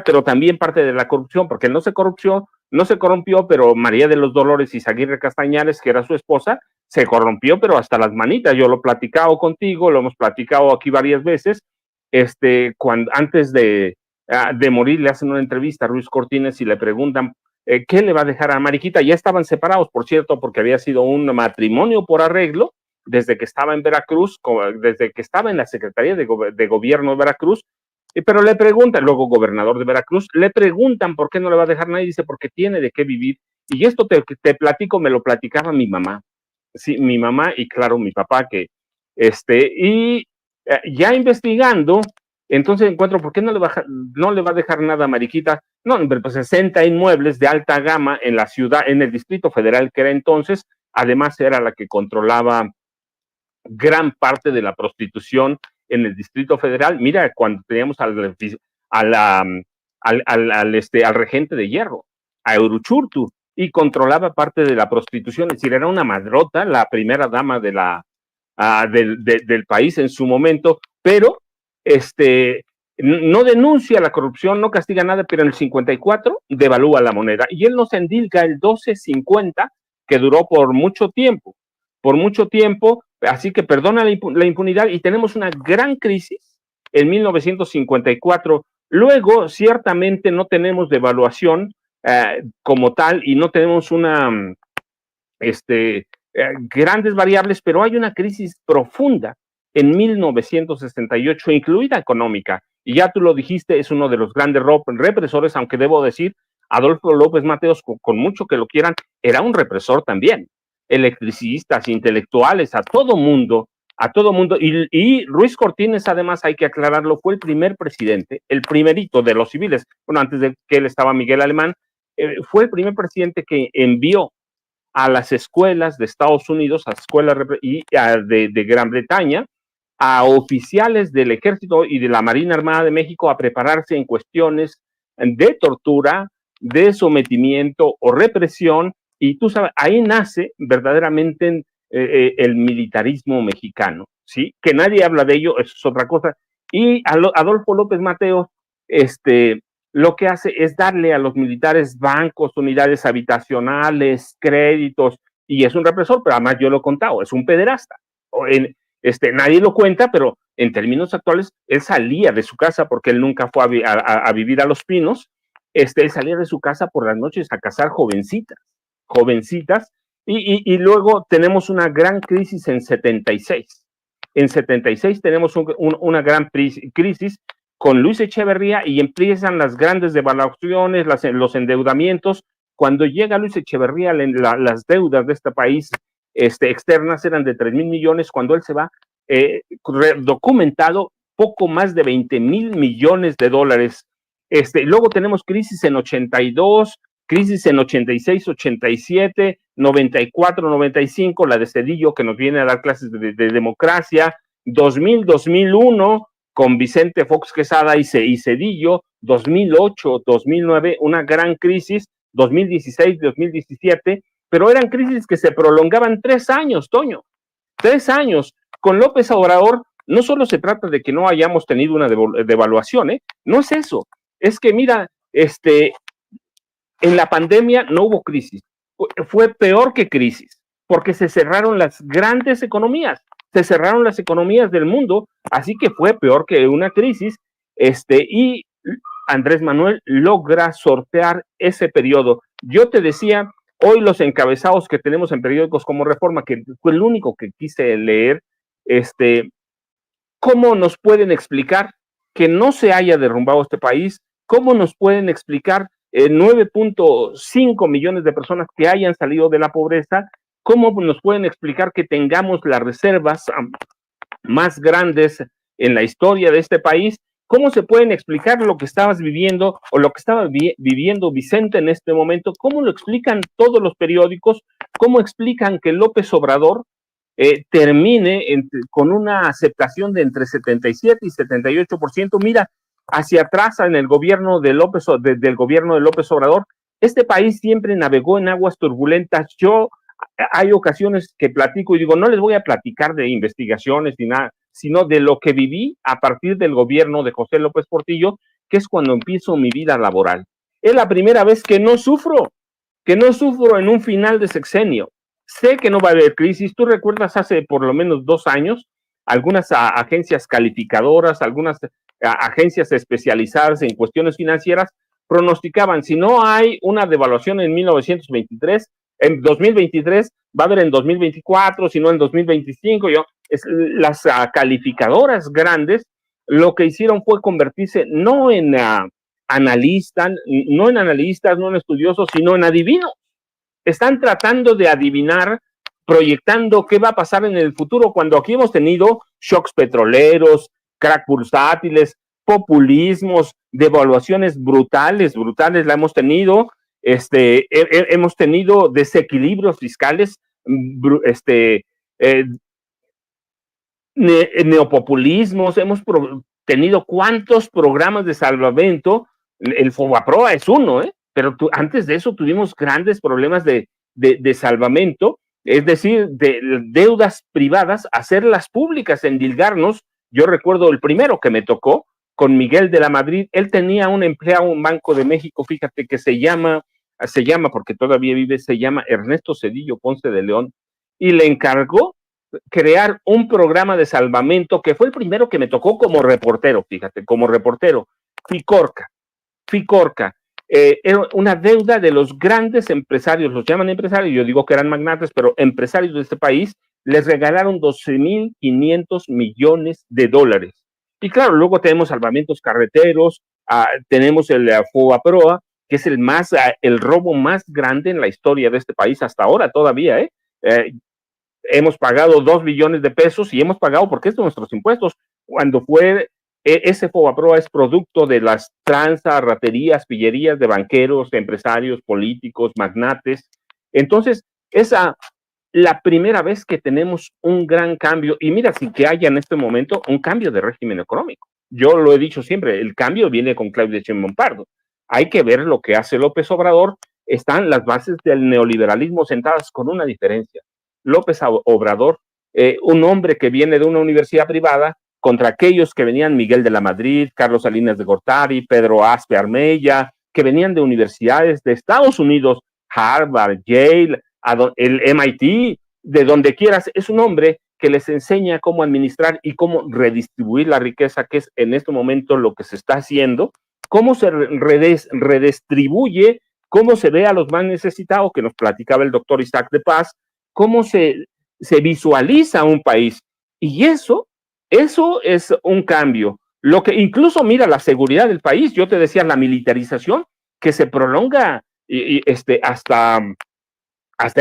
pero también parte de la corrupción, porque él no se corrompió, pero María de los Dolores Izaguirre Castañares, que era su esposa, se corrompió, pero hasta las manitas. Yo lo he platicado contigo, lo hemos platicado aquí varias veces. Cuando antes de morir le hacen una entrevista a Ruiz Cortines y le preguntan ¿qué le va a dejar a Mariquita? Ya estaban separados, por cierto, porque había sido un matrimonio por arreglo desde que estaba en Veracruz, desde que estaba en la Secretaría de Gobierno de Veracruz, pero le preguntan, luego gobernador de Veracruz, le preguntan por qué no le va a dejar nada y dice porque tiene de qué vivir. Y esto te platico, me lo platicaba mi mamá, sí, mi mamá y claro, mi papá, que ya investigando, entonces encuentro, ¿por qué no le va a dejar nada a Mariquita? No, pues 60 inmuebles de alta gama en la ciudad, en el Distrito Federal, que era entonces, además era la que controlaba gran parte de la prostitución en el Distrito Federal. Mira, cuando teníamos al regente de Hierro, a Uruchurtu, y controlaba parte de la prostitución, es decir, era una madrota, la primera dama de del país en su momento, pero no denuncia la corrupción, no castiga nada, pero en el 54 devalúa la moneda y él nos endilga el 12.50 que duró por mucho tiempo, así que perdona la impunidad y tenemos una gran crisis en 1954. Luego, ciertamente no tenemos devaluación como tal y no tenemos grandes variables, pero hay una crisis profunda en 1968, incluida económica, y ya tú lo dijiste, es uno de los grandes represores, aunque debo decir, Adolfo López Mateos, con mucho que lo quieran, era un represor también, electricistas, intelectuales, a todo mundo, y Ruiz Cortines, además, hay que aclararlo, fue el primer presidente, el primerito de los civiles, bueno, antes de que él estaba Miguel Alemán, fue el primer presidente que envió a las escuelas de Estados Unidos, a escuelas de Gran Bretaña, a oficiales del Ejército y de la Marina Armada de México a prepararse en cuestiones de tortura, de sometimiento o represión, y tú sabes, ahí nace verdaderamente el militarismo mexicano, ¿sí? Que nadie habla de ello, eso es otra cosa, y Adolfo López Mateos, lo que hace es darle a los militares bancos, unidades habitacionales, créditos, y es un represor, pero además yo lo he contado, es un pederasta. Nadie lo cuenta, pero en términos actuales, él salía de su casa, porque él nunca fue a vivir a Los Pinos, él salía de su casa por las noches a cazar jovencitas, y luego tenemos una gran crisis en 76. En 76 tenemos una gran crisis con Luis Echeverría y empiezan las grandes devaluaciones, los endeudamientos. Cuando llega Luis Echeverría, las deudas de este país externas eran de 3,000 millones, cuando él se va, documentado poco más de 20,000 millones de dólares. Luego tenemos crisis en 82, crisis en 86, 87, 94, 95, la de Zedillo que nos viene a dar clases de democracia, 2000, 2001, con Vicente Fox Quesada y Zedillo, 2008, 2009, una gran crisis, 2016, 2017, pero eran crisis que se prolongaban 3 años, Toño, 3 años. Con López Obrador no solo se trata de que no hayamos tenido una devaluación, no es eso, es que mira, en la pandemia no hubo crisis, fue peor que crisis, porque se cerraron las grandes economías, se cerraron las economías del mundo, así que fue peor que una crisis, y Andrés Manuel logra sortear ese periodo. Yo te decía, hoy los encabezados que tenemos en periódicos como Reforma, que fue el único que quise leer, ¿cómo nos pueden explicar que no se haya derrumbado este país? ¿Cómo nos pueden explicar 9.5 millones de personas que hayan salido de la pobreza? ¿Cómo nos pueden explicar que tengamos las reservas más grandes en la historia de este país? ¿Cómo se pueden explicar lo que estabas viviendo o lo que estaba viviendo Vicente en este momento? ¿Cómo lo explican todos los periódicos? ¿Cómo explican que López Obrador termine con una aceptación de entre 77 y 78%? Mira, hacia atrás en el gobierno del gobierno de López Obrador, este país siempre navegó en aguas turbulentas. Hay ocasiones que platico y digo, no les voy a platicar de investigaciones ni nada, sino de lo que viví a partir del gobierno de José López Portillo, que es cuando empiezo mi vida laboral. Es la primera vez que no sufro en un final de sexenio. Sé que no va a haber crisis. Tú recuerdas hace por lo menos 2 años, algunas agencias calificadoras, algunas agencias especializadas en cuestiones financieras pronosticaban, si no hay una devaluación en 1923, en 2023, va a haber en 2024, si no en 2025. Las calificadoras grandes lo que hicieron fue convertirse no en analistas, no en estudiosos, sino en adivinos. Están tratando de adivinar, proyectando qué va a pasar en el futuro, cuando aquí hemos tenido shocks petroleros, crack bursátiles, populismos, devaluaciones brutales la hemos tenido, hemos tenido desequilibrios fiscales, neopopulismos, hemos tenido cuántos programas de salvamento. El Fobaproa es uno, pero antes de eso tuvimos grandes problemas de salvamento, es decir, de deudas privadas, hacerlas públicas, endilgarnos. Yo recuerdo el primero que me tocó con Miguel de la Madrid. Él tenía un empleado en Banco de México, fíjate, que se llama porque todavía vive, se llama Ernesto Cedillo Ponce de León, y le encargó crear un programa de salvamento que fue el primero que me tocó como reportero, fíjate, como reportero. Ficorca, era una deuda de los grandes empresarios, los llaman empresarios, yo digo que eran magnates, pero empresarios de este país, les regalaron 12.500 millones de dólares. Y claro, luego tenemos salvamentos carreteros, tenemos el Fobaproa, que es el robo más grande en la historia de este país hasta ahora todavía, hemos pagado 2 billones de pesos y hemos pagado, porque es de nuestros impuestos, cuando fue ese Fobaproa es producto de las tranzas, raterías, pillerías de banqueros, empresarios, políticos, magnates. Entonces, la primera vez que tenemos un gran cambio, y mira, sin que haya en este momento un cambio de régimen económico. Yo lo he dicho siempre, el cambio viene con Claudia Sheinbaum Pardo. Hay que ver lo que hace López Obrador. Están las bases del neoliberalismo sentadas con una diferencia. López Obrador, un hombre que viene de una universidad privada, contra aquellos que venían Miguel de la Madrid, Carlos Salinas de Gortari, Pedro Aspe Armella, que venían de universidades de Estados Unidos, Harvard, Yale, el MIT, de donde quieras. Es un hombre que les enseña cómo administrar y cómo redistribuir la riqueza, que es en este momento lo que se está haciendo, cómo se redistribuye, cómo se ve a los más necesitados, que nos platicaba el doctor Isaac de Paz, cómo se visualiza un país. Y eso es un cambio. Lo que incluso, mira, la seguridad del país, yo te decía, la militarización que se prolonga hasta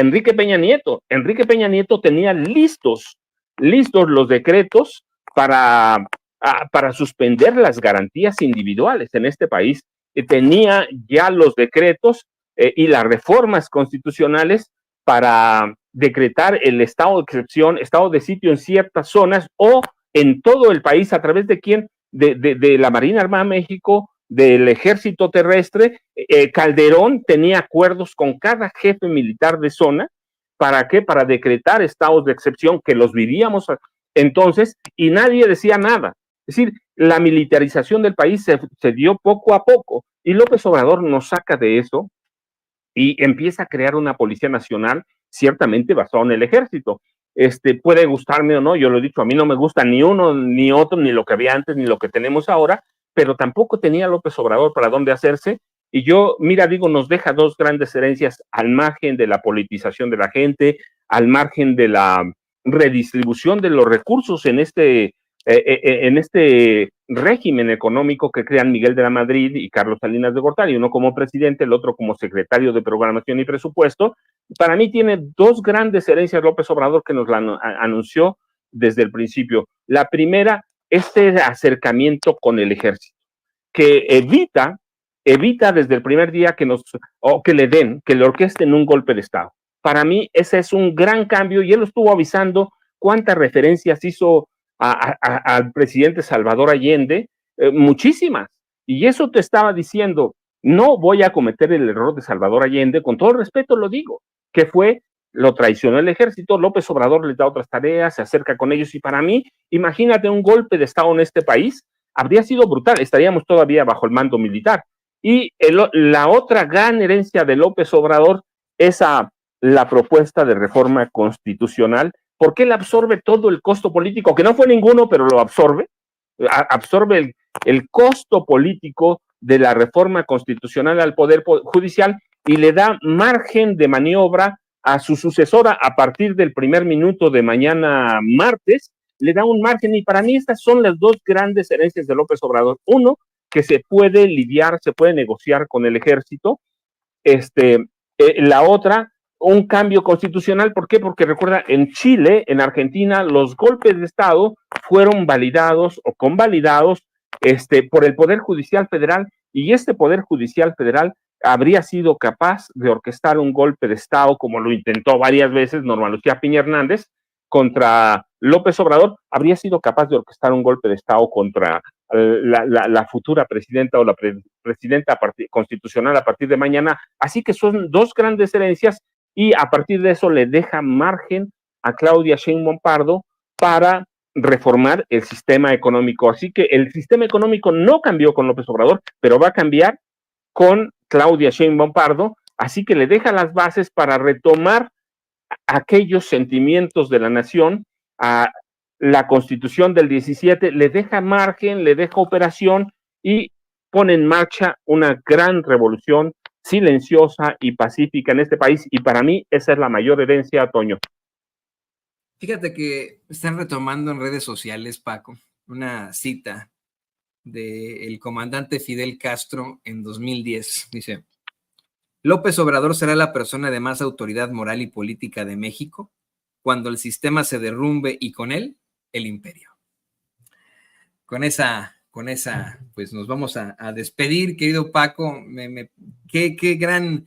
Enrique Peña Nieto. Enrique Peña Nieto tenía listos los decretos para suspender las garantías individuales en este país. Tenía ya los decretos y las reformas constitucionales para decretar el estado de excepción, estado de sitio en ciertas zonas o en todo el país. ¿A través de quién? De la Marina Armada de México, del Ejército Terrestre. Calderón tenía acuerdos con cada jefe militar de zona. ¿Para qué? Para decretar estados de excepción que los vivíamos entonces y nadie decía nada. Es decir, la militarización del país se dio poco a poco y López Obrador nos saca de eso y empieza a crear una Policía Nacional ciertamente basada en el ejército. Puede gustarme o no, yo lo he dicho, a mí no me gusta ni uno ni otro, ni lo que había antes, ni lo que tenemos ahora, pero tampoco tenía López Obrador para dónde hacerse. Y yo, mira, digo, nos deja dos grandes herencias al margen de la politización de la gente, al margen de la redistribución de los recursos en este régimen económico que crean Miguel de la Madrid y Carlos Salinas de Gortari, uno como presidente, el otro como secretario de Programación y Presupuesto. Para mí tiene dos grandes herencias López Obrador que nos la anunció desde el principio. La primera, este acercamiento con el ejército, que evita desde el primer día que le orquesten un golpe de Estado. Para mí ese es un gran cambio y él lo estuvo avisando. Cuántas referencias hizo al presidente Salvador Allende, muchísimas, y eso te estaba diciendo, no voy a cometer el error de Salvador Allende, con todo el respeto lo digo, que lo traicionó el ejército. López Obrador les da otras tareas, se acerca con ellos, y para mí, imagínate un golpe de Estado en este país, habría sido brutal, estaríamos todavía bajo el mando militar. Y la otra gran herencia de López Obrador es la propuesta de reforma constitucional, porque él absorbe todo el costo político, que no fue ninguno, pero lo absorbe el costo político de la reforma constitucional al Poder Judicial y le da margen de maniobra a su sucesora a partir del primer minuto de mañana martes, le da un margen, y para mí estas son las dos grandes herencias de López Obrador. Uno, que se puede lidiar, se puede negociar con el ejército. La otra, un cambio constitucional. ¿Por qué? Porque recuerda, en Chile, en Argentina, los golpes de Estado fueron validados o convalidados por el Poder Judicial Federal, y este Poder Judicial Federal habría sido capaz de orquestar un golpe de Estado, como lo intentó varias veces Norma Lucía Piña Hernández contra López Obrador, habría sido capaz de orquestar un golpe de Estado contra la futura presidenta o la presidenta constitucional a partir de mañana. Así que son dos grandes herencias, y a partir de eso le deja margen a Claudia Sheinbaum Pardo para reformar el sistema económico. Así que el sistema económico no cambió con López Obrador, pero va a cambiar con Claudia Sheinbaum Pardo, así que le deja las bases para retomar aquellos sentimientos de la nación. A la Constitución del 17 le deja margen, le deja operación, y pone en marcha una gran revolución silenciosa y pacífica en este país, y para mí esa es la mayor herencia, Toño. Fíjate que están retomando en redes sociales, Paco, una cita del comandante Fidel Castro en 2010. Dice: López Obrador será la persona de más autoridad moral y política de México cuando el sistema se derrumbe, y con él el imperio. Con esa, pues nos vamos a despedir, querido Paco. Qué gran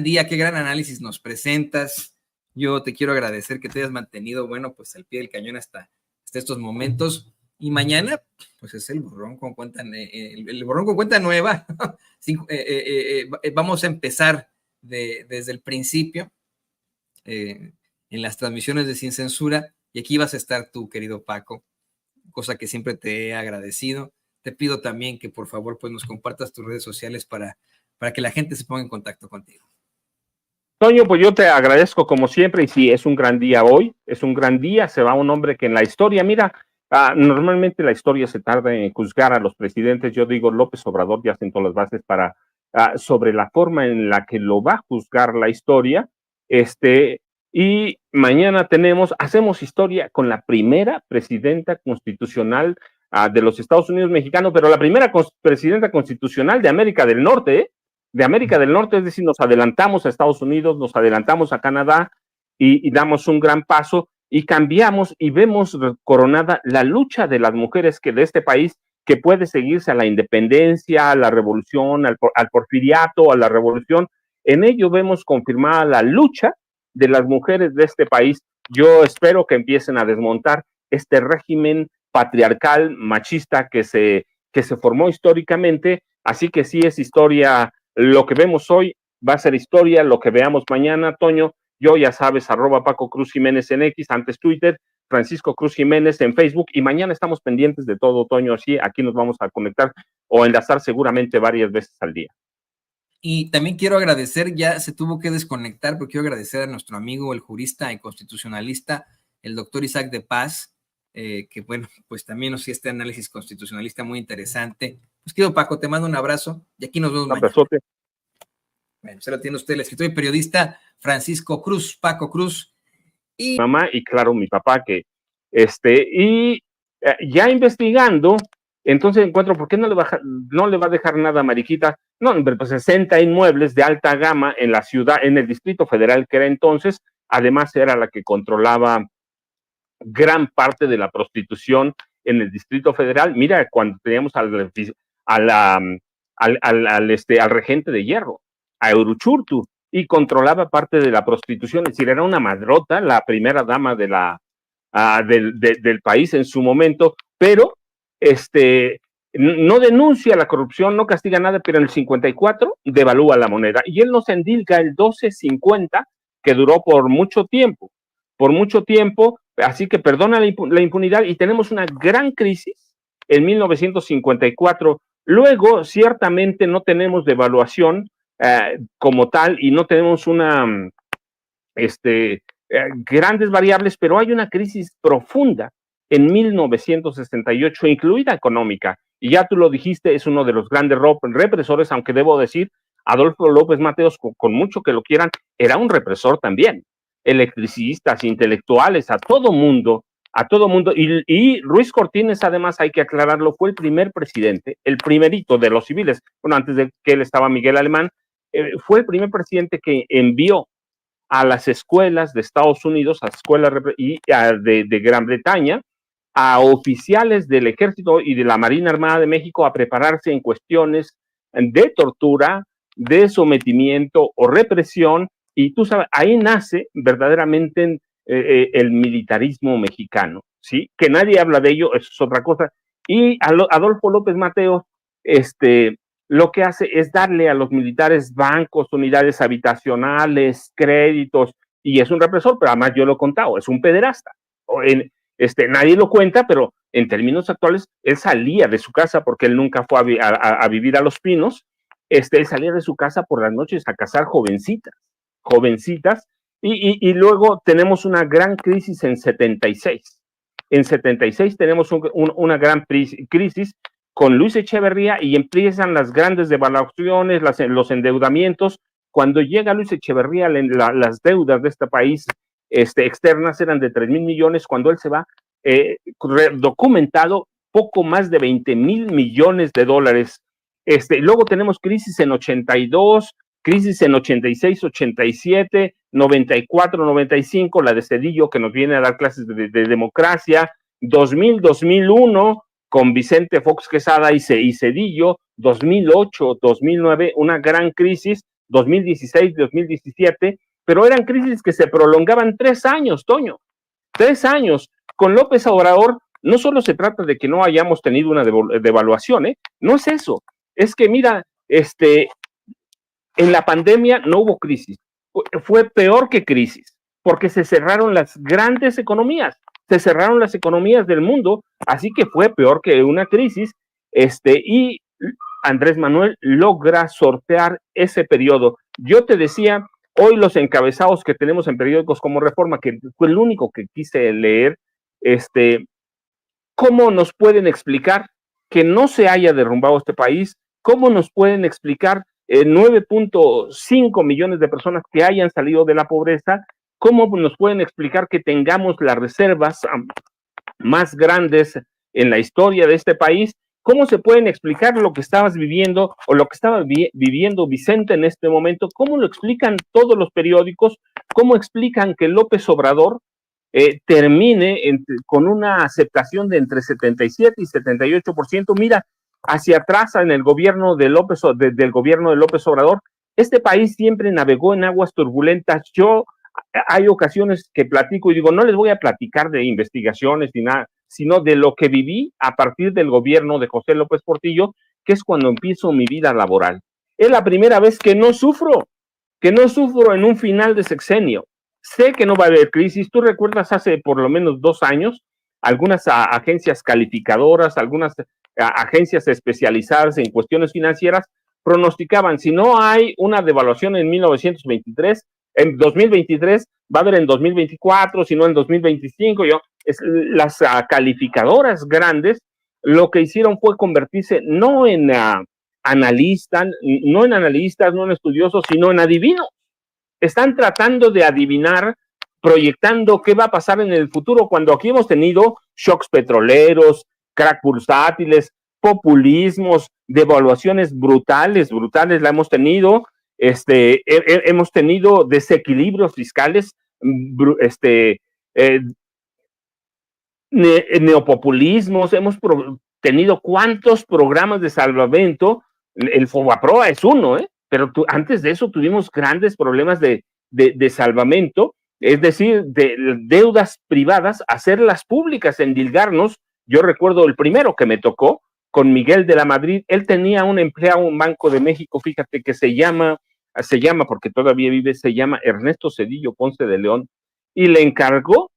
día, qué gran análisis nos presentas. Yo te quiero agradecer que te hayas mantenido, bueno, pues al pie del cañón hasta estos momentos. Y mañana, pues es el borrón con cuenta nueva. Vamos a empezar desde el principio en las transmisiones de Sin Censura, y aquí vas a estar tú, querido Paco, cosa que siempre te he agradecido. Te pido también que por favor pues nos compartas tus redes sociales para que la gente se ponga en contacto contigo. Toño, pues yo te agradezco como siempre, y sí, es un gran día hoy, es un gran día, se va un hombre que en la historia, mira, normalmente la historia se tarda en juzgar a los presidentes. Yo digo, López Obrador ya sentó las bases sobre la forma en la que lo va a juzgar la historia, y mañana hacemos historia con la primera presidenta constitucional de los Estados Unidos mexicanos, pero la primera presidenta constitucional de América del Norte, es decir, nos adelantamos a Estados Unidos, nos adelantamos a Canadá, y damos un gran paso, y cambiamos y vemos coronada la lucha de las mujeres de este país, que puede seguirse a la independencia, a la revolución, al porfiriato, a la revolución. En ello vemos confirmada la lucha de las mujeres de este país. Yo espero que empiecen a desmontar este régimen patriarcal, machista que se formó históricamente. Así que sí, es historia. Lo que vemos hoy va a ser historia, lo que veamos mañana, Toño. Yo, ya sabes, @Paco Cruz Jiménez en X, antes Twitter, Francisco Cruz Jiménez en Facebook, y mañana estamos pendientes de todo, Toño. Así, aquí nos vamos a conectar o enlazar seguramente varias veces al día. Y también quiero agradecer, ya se tuvo que desconectar, pero quiero agradecer a nuestro amigo, el jurista y constitucionalista, el doctor Isaac de Paz, que bueno, pues también nos hizo este análisis constitucionalista muy interesante. Pues querido Paco, te mando un abrazo y aquí nos vemos mañana. Bueno, se lo tiene usted, el escritor y periodista Francisco Cruz, Paco Cruz. Y mamá y claro, mi papá, que ya investigando, entonces encuentro, ¿por qué no le va a dejar nada a Mariquita? No, pues 60 inmuebles de alta gama en la ciudad, en el Distrito Federal que era entonces, además era la que controlaba gran parte de la prostitución en el Distrito Federal. Mira, cuando teníamos al regente de hierro, a Uruchurtu, y controlaba parte de la prostitución, es decir, era una madrota, la primera dama de del país en su momento, pero no denuncia la corrupción, no castiga nada, pero en el 54 devalúa la moneda, y él nos endilga el 1250, que duró por mucho tiempo, así que perdona la impunidad, y tenemos una gran crisis en 1954. Luego, ciertamente no tenemos devaluación como tal, y no tenemos grandes variables, pero hay una crisis profunda en 1968, incluida económica, y ya tú lo dijiste, es uno de los grandes represores, aunque debo decir, Adolfo López Mateos, con mucho que lo quieran, era un represor también, electricistas, intelectuales, a todo mundo, y Ruiz Cortines, además, hay que aclararlo, fue el primer presidente, el primerito de los civiles, bueno, antes de que él estaba Miguel Alemán, fue el primer presidente que envió a las escuelas de Estados Unidos, a escuelas de Gran Bretaña, a oficiales del Ejército y de la Marina Armada de México a prepararse en cuestiones de tortura, de sometimiento o represión, y tú sabes, ahí nace verdaderamente el militarismo mexicano, ¿sí? Que nadie habla de ello, eso es otra cosa, y Adolfo López Mateos, lo que hace es darle a los militares bancos, unidades habitacionales, créditos, y es un represor, pero además yo lo he contado, es un pederasta. Nadie lo cuenta, pero en términos actuales, él salía de su casa, porque él nunca fue a vivir a Los Pinos, él salía de su casa por las noches a cazar jovencitas, y luego tenemos una gran crisis en 76. En 76 tenemos una gran crisis con Luis Echeverría, y empiezan las grandes devaluaciones, los endeudamientos. Cuando llega Luis Echeverría, las deudas de este país externas eran de 3,000 millones, cuando él se va, documentado poco más de 20,000 millones de dólares. Luego tenemos crisis en 82, crisis en 86, 87, 94, 95, la de Zedillo, que nos viene a dar clases de democracia, 2000, 2001, con Vicente Fox Quesada y Zedillo, 2008, 2009, una gran crisis, 2016, 2017, pero eran crisis que se prolongaban 3 años, Toño, 3 años. Con López Obrador no solo se trata de que no hayamos tenido una devaluación, no es eso, es que mira, en la pandemia no hubo crisis, fue peor que crisis, porque se cerraron las grandes economías, se cerraron las economías del mundo, así que fue peor que una crisis, y Andrés Manuel logra sortear ese periodo. Yo te decía, hoy los encabezados que tenemos en periódicos como Reforma, que fue el único que quise leer, ¿cómo nos pueden explicar que no se haya derrumbado este país? ¿Cómo nos pueden explicar 9.5 millones de personas que hayan salido de la pobreza? ¿Cómo nos pueden explicar que tengamos las reservas más grandes en la historia de este país? ¿Cómo se pueden explicar lo que estabas viviendo o lo que estaba viviendo Vicente en este momento? ¿Cómo lo explican todos los periódicos? ¿Cómo explican que López Obrador termine con una aceptación de entre 77 y 78%? Mira, hacia atrás en el gobierno del gobierno de López Obrador, este país siempre navegó en aguas turbulentas. Hay ocasiones que platico y digo, no les voy a platicar de investigaciones ni nada, sino de lo que viví a partir del gobierno de José López Portillo, que es cuando empiezo mi vida laboral. Es la primera vez que no sufro en un final de sexenio. Sé que no va a haber crisis. Tú recuerdas hace por lo menos 2 años, algunas agencias calificadoras, algunas agencias especializadas en cuestiones financieras pronosticaban, si no hay una devaluación en 1923, en 2023, va a haber en 2024, si no en 2025, las calificadoras grandes lo que hicieron fue convertirse no en analistas, no en estudiosos, sino en adivinos. Están tratando de adivinar, proyectando qué va a pasar en el futuro, cuando aquí hemos tenido shocks petroleros, crack bursátiles, populismos, devaluaciones brutales la hemos tenido, hemos tenido desequilibrios fiscales, neopopulismos, hemos tenido cuántos programas de salvamento. El Fobaproa es uno, pero antes de eso tuvimos grandes problemas de salvamento, es decir, de deudas privadas, hacerlas públicas, endilgarnos. Yo recuerdo el primero que me tocó con Miguel de la Madrid. Él tenía un empleado en un Banco de México, fíjate, que se llama porque todavía vive, se llama Ernesto Cedillo Ponce de León, y le encargó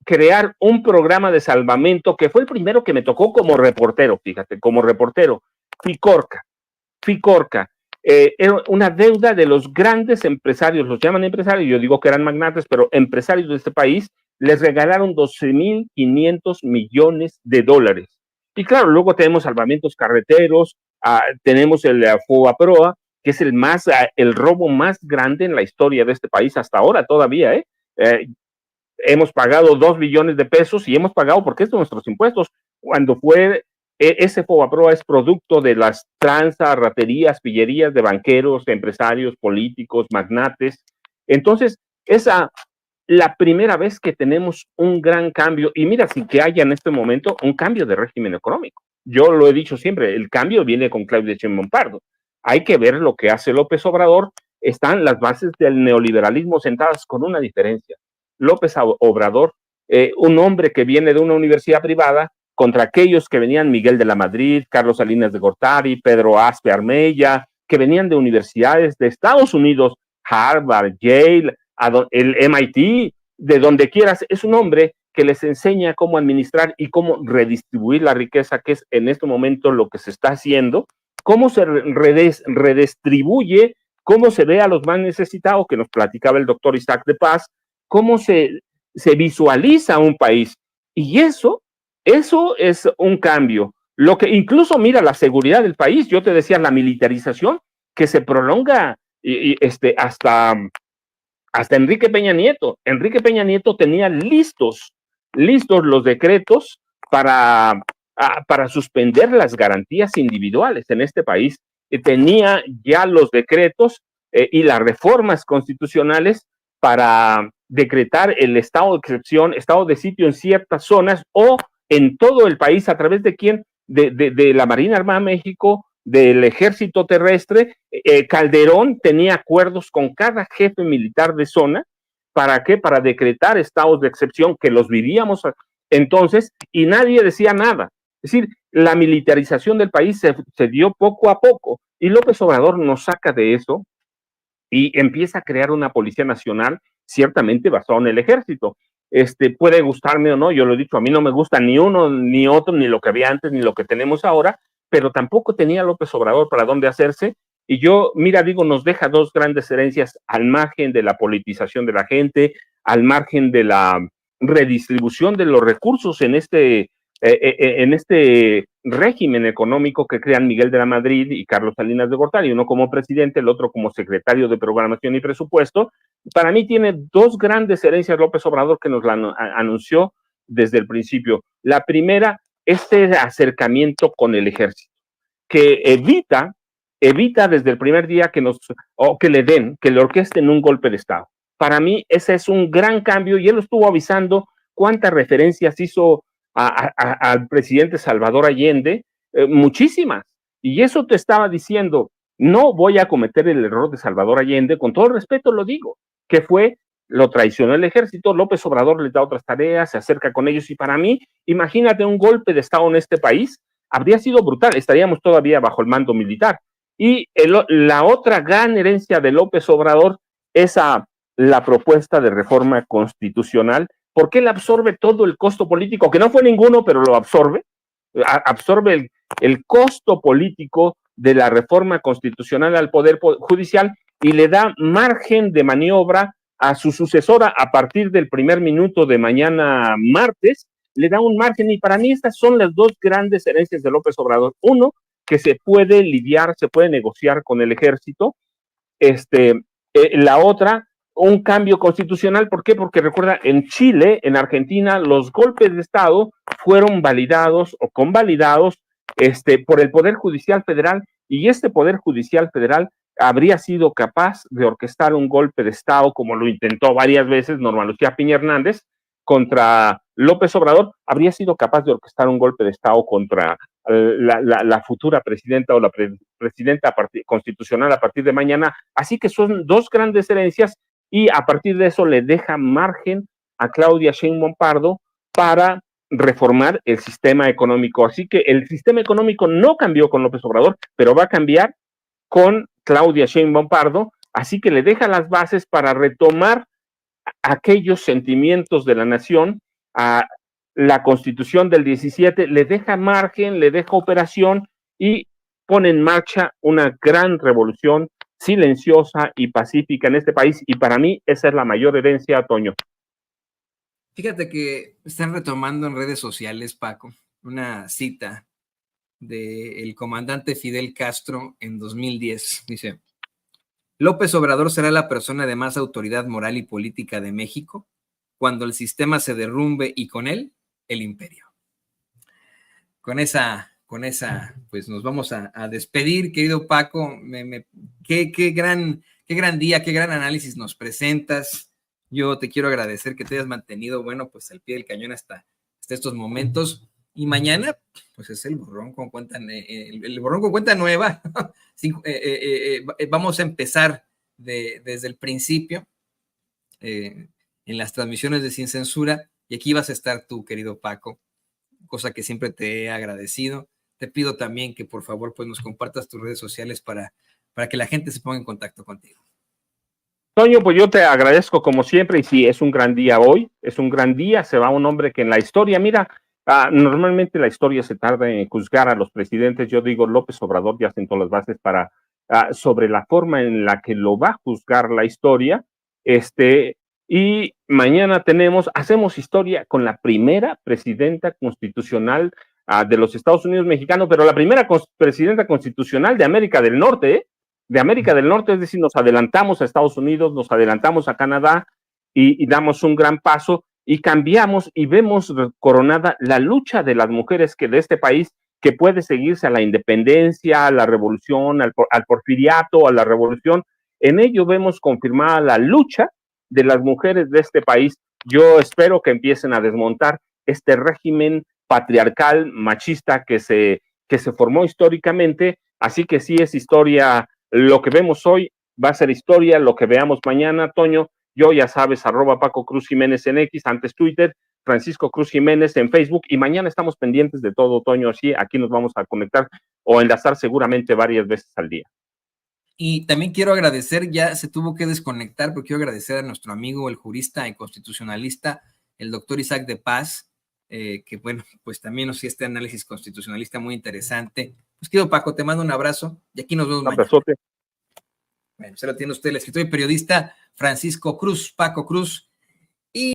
crear un programa de salvamento que fue el primero que me tocó como reportero, fíjate, como reportero. Ficorca, era una deuda de los grandes empresarios, los llaman empresarios, yo digo que eran magnates, pero empresarios de este país, les regalaron 12,500 millones de dólares. Y claro, luego tenemos salvamentos carreteros, tenemos el Fobaproa, que es el robo más grande en la historia de este país hasta ahora todavía, hemos pagado 2 billones de pesos y hemos pagado porque es de nuestros impuestos. Cuando fue ese Fobaproa es producto de las tranzas, raterías, pillerías de banqueros, de empresarios, políticos, magnates. Entonces, la primera vez que tenemos un gran cambio, y mira, sin que haya en este momento un cambio de régimen económico. Yo lo he dicho siempre, el cambio viene con Claudia Sheinbaum Pardo. Hay que ver lo que hace López Obrador. Están las bases del neoliberalismo sentadas con una diferencia. López Obrador, un hombre que viene de una universidad privada, contra aquellos que venían Miguel de la Madrid, Carlos Salinas de Gortari, Pedro Aspe Armella, que venían de universidades de Estados Unidos, Harvard, Yale, el MIT, de donde quieras. Es un hombre que les enseña cómo administrar y cómo redistribuir la riqueza, que es en este momento lo que se está haciendo, cómo se redistribuye, cómo se ve a los más necesitados, que nos platicaba el doctor Isaac de Paz, cómo se visualiza un país. Y eso es un cambio. Lo que incluso, mira, la seguridad del país, yo te decía, la militarización que se prolonga hasta Enrique Peña Nieto. Enrique Peña Nieto tenía listos los decretos para suspender las garantías individuales en este país. Tenía ya los decretos y las reformas constitucionales para decretar el estado de excepción, estado de sitio en ciertas zonas o en todo el país. ¿A través de quién? De la Marina Armada de México, del Ejército Terrestre. Calderón tenía acuerdos con cada jefe militar de zona. ¿Para qué? Para decretar estados de excepción que los vivíamos entonces y nadie decía nada. Es decir, la militarización del país se dio poco a poco y López Obrador nos saca de eso y empieza a crear una Policía Nacional ciertamente basada en el ejército. Puede gustarme o no, yo lo he dicho, a mí no me gusta ni uno, ni otro, ni lo que había antes, ni lo que tenemos ahora, pero tampoco tenía López Obrador para dónde hacerse. Y yo, mira, digo, nos deja dos grandes herencias al margen de la politización de la gente, al margen de la redistribución de los recursos en este régimen económico que crean Miguel de la Madrid y Carlos Salinas de Gortari, uno como presidente, el otro como secretario de Programación y Presupuesto. Para mí tiene dos grandes herencias López Obrador que nos la anunció desde el principio. La primera, acercamiento con el ejército, que evita desde el primer día que le orquesten un golpe de Estado. Para mí ese es un gran cambio y él lo estuvo avisando. ¿Cuántas referencias hizo al presidente Salvador Allende? Muchísimas. Y eso te estaba diciendo, no voy a cometer el error de Salvador Allende, con todo el respeto lo digo, que lo traicionó el ejército. López Obrador les da otras tareas, se acerca con ellos y para mí, imagínate un golpe de Estado en este país, habría sido brutal, estaríamos todavía bajo el mando militar. Y la otra gran herencia de López Obrador es la propuesta de reforma constitucional, porque él absorbe todo el costo político, que no fue ninguno, pero lo absorbe el costo político de la reforma constitucional al Poder Judicial y le da margen de maniobra a su sucesora a partir del primer minuto de mañana martes, le da un margen, y para mí estas son las dos grandes herencias de López Obrador. Uno, que se puede lidiar, se puede negociar con el ejército. La otra, un cambio constitucional. ¿Por qué? Porque recuerda, en Chile, en Argentina, los golpes de Estado fueron validados o convalidados por el Poder Judicial Federal, y este Poder Judicial Federal habría sido capaz de orquestar un golpe de Estado, como lo intentó varias veces Norma Lucía Piña Hernández contra López Obrador, habría sido capaz de orquestar un golpe de Estado contra la futura presidenta o la presidenta constitucional a partir de mañana. Así que son dos grandes herencias, y a partir de eso le deja margen a Claudia Sheinbaum Pardo para reformar el sistema económico. Así que el sistema económico no cambió con López Obrador, pero va a cambiar con Claudia Sheinbaum Pardo, así que le deja las bases para retomar aquellos sentimientos de la nación, a la Constitución del 17, le deja margen, le deja operación y pone en marcha una gran revolución silenciosa y pacífica en este país, y para mí esa es la mayor herencia, Toño. Fíjate que están retomando en redes sociales, Paco, una cita del comandante Fidel Castro en 2010. Dice: López Obrador será la persona de más autoridad moral y política de México cuando el sistema se derrumbe y con él el imperio. Con esa, pues nos vamos a despedir, querido Paco. Qué gran día, qué gran análisis nos presentas. Yo te quiero agradecer que te hayas mantenido, bueno, pues al pie del cañón hasta estos momentos. Y mañana, pues es el borrón con cuenta nueva. Vamos a empezar desde el principio en las transmisiones de Sin Censura, y aquí vas a estar tú, querido Paco, cosa que siempre te he agradecido. Te pido también que por favor pues nos compartas tus redes sociales para que la gente se ponga en contacto contigo. Toño, pues yo te agradezco como siempre, y sí, es un gran día hoy, es un gran día. Se va un hombre que en la historia, mira, normalmente la historia se tarda en juzgar a los presidentes. Yo digo, López Obrador ya sentó las bases para sobre la forma en la que lo va a juzgar la historia. Y mañana hacemos historia con la primera presidenta constitucional de los Estados Unidos mexicanos, pero la primera presidenta constitucional de América del Norte, de América del Norte, es decir, nos adelantamos a Estados Unidos, nos adelantamos a Canadá y damos un gran paso y cambiamos y vemos coronada la lucha de las mujeres de este país, que puede seguirse a la independencia, a la revolución, al porfiriato, a la revolución. En ello vemos confirmada la lucha de las mujeres de este país. Yo espero que empiecen a desmontar este régimen patriarcal, machista que se formó históricamente. Así que sí, es historia. Lo que vemos hoy va a ser historia, lo que veamos mañana, Toño. Yo, ya sabes, @Paco Cruz Jiménez en X, antes Twitter, Francisco Cruz Jiménez en Facebook, y mañana estamos pendientes de todo, Toño. Así, aquí nos vamos a conectar o enlazar seguramente varias veces al día. Y también quiero agradecer, ya se tuvo que desconectar, pero quiero agradecer a nuestro amigo, el jurista y constitucionalista, el doctor Isaac de Paz, que bueno, pues también nos hizo este análisis constitucionalista muy interesante. Pues querido Paco, te mando un abrazo y aquí nos vemos mañana. Abrazote. Bueno, se lo tiene usted el escritor y periodista Francisco Cruz, Paco Cruz,